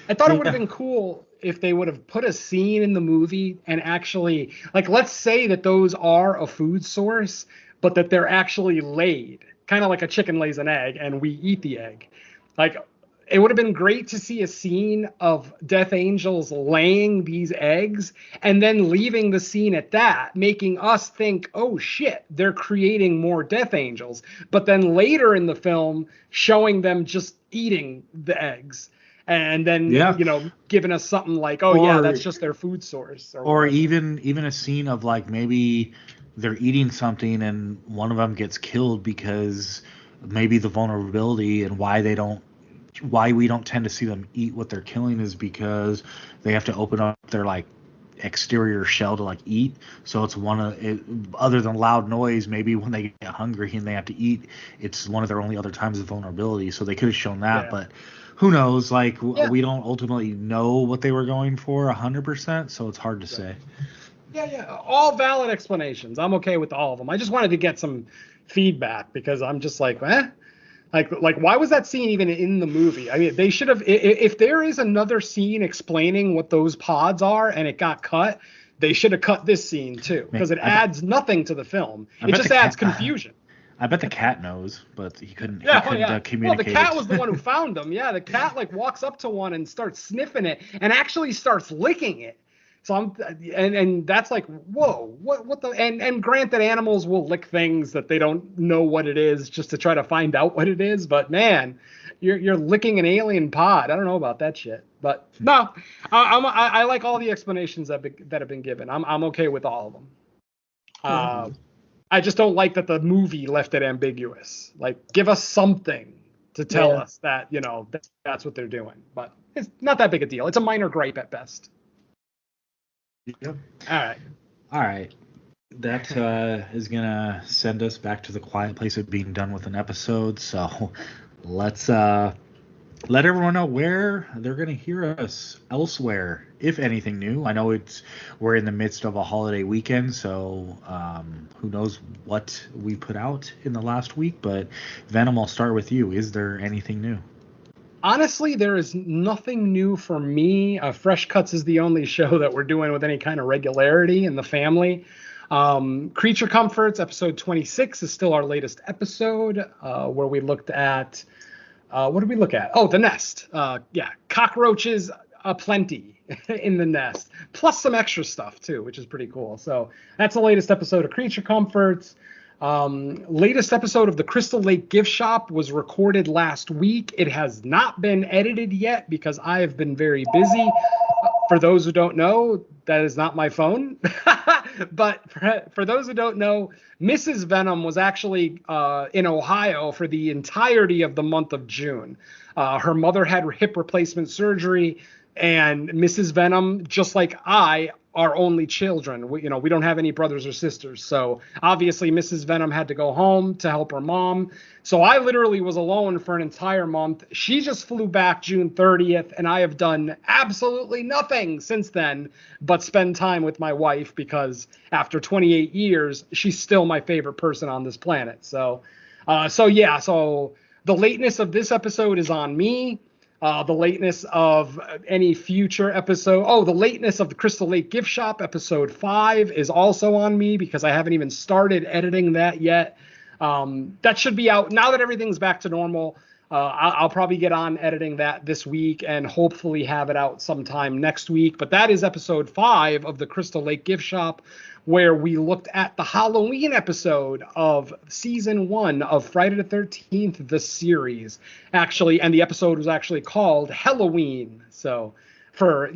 I thought it would have been cool if they would have put a scene in the movie and actually, like, let's say that those are a food source, but that they're actually laid, kind of like a chicken lays an egg and we eat the egg. Like, it would have been great to see a scene of Death Angels laying these eggs and then leaving the scene at that, making us think, oh shit, they're creating more Death Angels. But then later in the film, showing them just eating the eggs. And then, giving us something like, that's just their food source. Or even a scene of like maybe they're eating something and one of them gets killed because maybe the vulnerability and why we don't tend to see them eat what they're killing is because they have to open up their like exterior shell to like eat. So it's other than loud noise, maybe when they get hungry and they have to eat, it's one of their only other times of vulnerability. So they could have shown that, but who knows? Like we don't ultimately know what they were going for 100%. So it's hard to say. Yeah. All valid explanations. I'm okay with all of them. I just wanted to get some feedback because I'm just like, Like, why was that scene even in the movie? I mean, they should have, if there is another scene explaining what those pods are and it got cut, they should have cut this scene too, because it adds nothing to the film. It just adds confusion. I bet the cat knows, but he couldn't communicate. Well, the cat was the one who found them. Yeah, the cat like walks up to one and starts sniffing it and actually starts licking it. So and that's like, whoa, what the, and granted, animals will lick things that they don't know what it is just to try to find out what it is. But man, you're licking an alien pod. I don't know about that shit. But no, I like all the explanations that have been given. I'm okay with all of them. I just don't like that the movie left it ambiguous. Like, give us something to tell us that, that's what they're doing. But it's not that big a deal. It's a minor gripe at best. Yep. All right. That is gonna send us back to the quiet place of being done with an episode. So let's let everyone know where they're gonna hear us elsewhere, if anything new. I know we're in the midst of a holiday weekend, so who knows what we put out in the last week. But Venom, I'll start with you. Is there anything new? Honestly, there is nothing new for me. Fresh Cuts is the only show that we're doing with any kind of regularity in the family. Creature Comforts, episode 26, is still our latest episode, where we looked at, what did we look at? Oh, the nest. Cockroaches aplenty in the nest, plus some extra stuff too, which is pretty cool. So that's the latest episode of Creature Comforts. Latest episode of the Crystal Lake Gift Shop was recorded last week. It has not been edited yet because I have been very busy. For those who don't know, that is not my phone. But for those who don't know, Mrs. Venom was actually in Ohio for the entirety of the month of June. Her mother had hip replacement surgery, and Mrs. Venom, just like I, are only children. We don't have any brothers or sisters. So obviously Mrs. Venom had to go home to help her mom. So I literally was alone for an entire month. She just flew back June 30th, and I have done absolutely nothing since then but spend time with my wife, because after 28 years, she's still my favorite person on this planet. So the lateness of this episode is on me. The lateness of any future episode. Oh, the lateness of the Crystal Lake Gift Shop episode 5 is also on me, because I haven't even started editing that yet. That should be out now that everything's back to normal. I'll probably get on editing that this week and hopefully have it out sometime next week. But that is episode 5 of the Crystal Lake Gift Shop, where we looked at the Halloween episode of season 1 of Friday the 13th, the series, actually. And the episode was actually called Halloween. So for,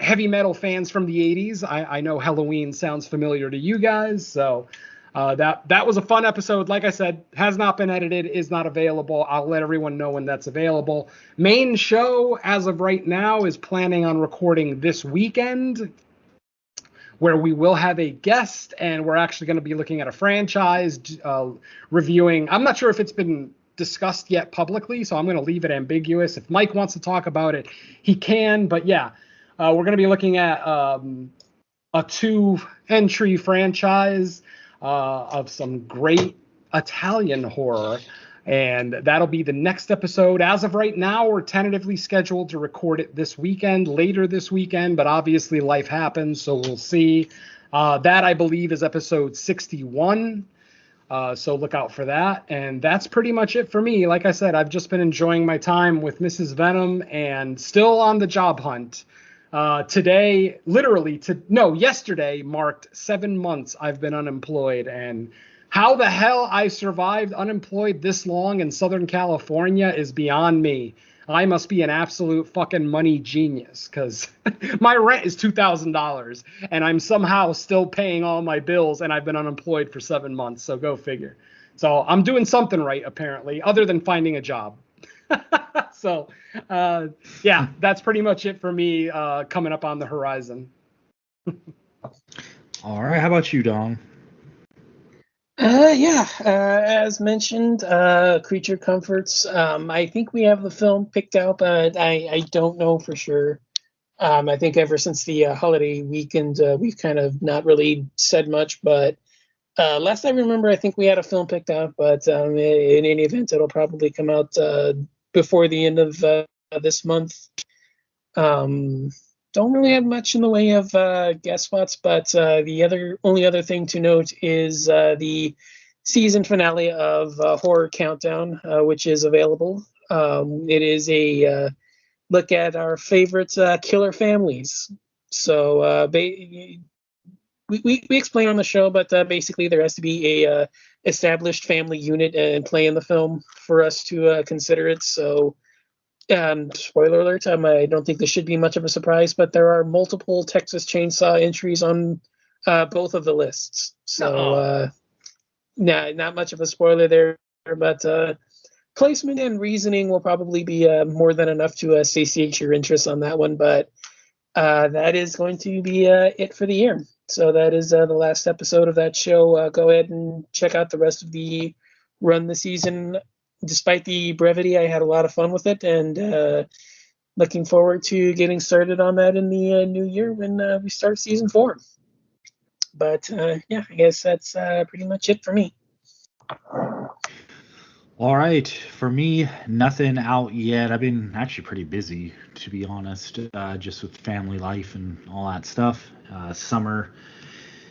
heavy metal fans from the 80s, I know Halloween sounds familiar to you guys. So that was a fun episode. Like I said, has not been edited, is not available. I'll let everyone know when that's available. Main show, as of right now, is planning on recording this weekend, where we will have a guest, and we're actually going to be looking at a franchise, reviewing. I'm not sure if it's been discussed yet publicly, so I'm going to leave it ambiguous. If Mike wants to talk about it, he can. But yeah, we're going to be looking at a 2-entry franchise of some great Italian horror. And that'll be the next episode. As of right now, we're tentatively scheduled to record it later this weekend, but obviously life happens, so we'll see. That, I believe, is episode 61. So look out for that. And that's pretty much it for me. Like I said, I've just been enjoying my time with Mrs. Venom and still on the job hunt. Yesterday marked 7 months I've been unemployed, and how the hell I survived unemployed this long in Southern California is beyond me. I must be an absolute fucking money genius, because my rent is $2,000 and I'm somehow still paying all my bills, and I've been unemployed for 7 months. So go figure. So I'm doing something right, apparently, other than finding a job. So, that's pretty much it for me coming up on the horizon. All right. How about you, Dom? As mentioned, Creature Comforts. I think we have the film picked out, but I don't know for sure. I think ever since the holiday weekend, we've kind of not really said much, but last I remember, I think we had a film picked out, but in any event, it'll probably come out before the end of this month. Don't really have much in the way of guest spots, but the only other thing to note is the season finale of Horror Countdown, which is available. It is a look at our favorite killer families. So we explain on the show, but basically there has to be a established family unit and play in the film for us to consider it. So. Spoiler alert, I don't think this should be much of a surprise, but there are multiple Texas Chainsaw entries on both of the lists. So, not much of a spoiler there, but placement and reasoning will probably be more than enough to satiate your interest on that one. But that is going to be it for the year. So that is the last episode of that show. Go ahead and check out the rest of the run this season. Despite the brevity, I had a lot of fun with it, and looking forward to getting started on that in the new year when we start season 4. But I guess that's pretty much it for me. All right, for me, nothing out yet. I've been actually pretty busy, to be honest, just with family life and all that stuff. Summer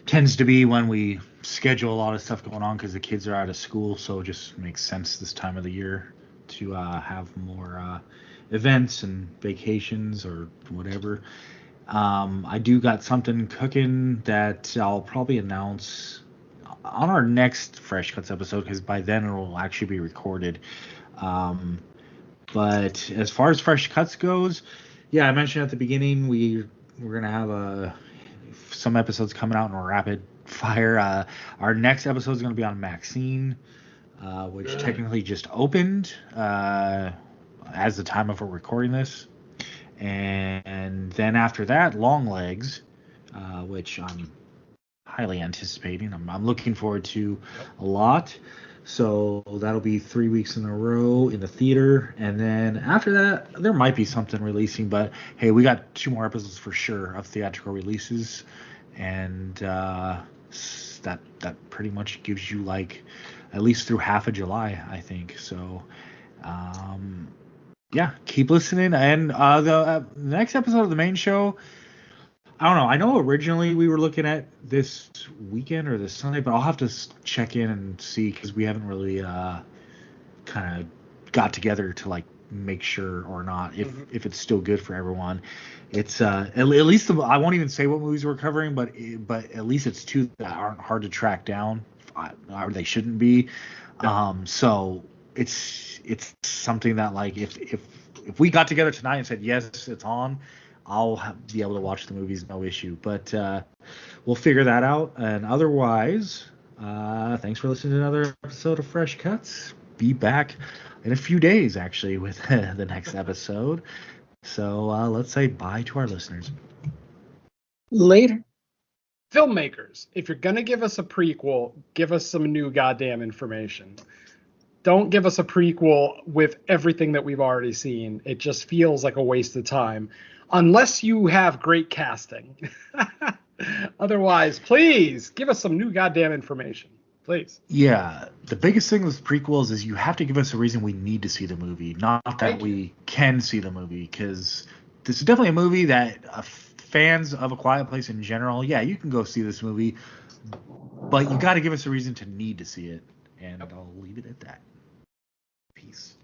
tends to be when we schedule a lot of stuff going on because the kids are out of school, so it just makes sense this time of the year to have more events and vacations or whatever. I do got something cooking that I'll probably announce on our next Fresh Cuts episode, because by then it will actually be recorded. But as far as Fresh Cuts goes, yeah, I mentioned at the beginning we're gonna have some episodes coming out in a rapid fire. Our next episode is gonna be on Maxine, which technically just opened as the time of recording this, and then after that, Longlegs, which I'm highly anticipating. I'm looking forward to a lot. So that'll be 3 weeks in a row in the theater, and then after that, there might be something releasing. But hey, we got 2 more episodes for sure of theatrical releases, and that pretty much gives you like at least through half of July, I think. So yeah, keep listening. And the next episode of the main show, I don't know. I know originally we were looking at this weekend or this Sunday, but I'll have to check in and see because we haven't really kind of got together to like make sure or not if it's still good for everyone. It's at least I won't even say what movies we're covering, but at least it's two that aren't hard to track down, or they shouldn't be. So it's something that like if we got together tonight and said yes, it's on, I'll be able to watch the movies, no issue. But we'll figure that out. And otherwise, thanks for listening to another episode of Fresh Cuts. Be back in a few days, actually, with the next episode. So let's say bye to our listeners. Later. Filmmakers, if you're going to give us a prequel, give us some new goddamn information. Don't give us a prequel with everything that we've already seen. It just feels like a waste of time. Unless you have great casting. Otherwise, please give us some new goddamn information. Please. Yeah, the biggest thing with prequels is you have to give us a reason we need to see the movie, not that we can see the movie, because this is definitely a movie that fans of A Quiet Place in general, yeah, you can go see this movie, but you got to give us a reason to need to see it, and I'll leave it at that. Peace.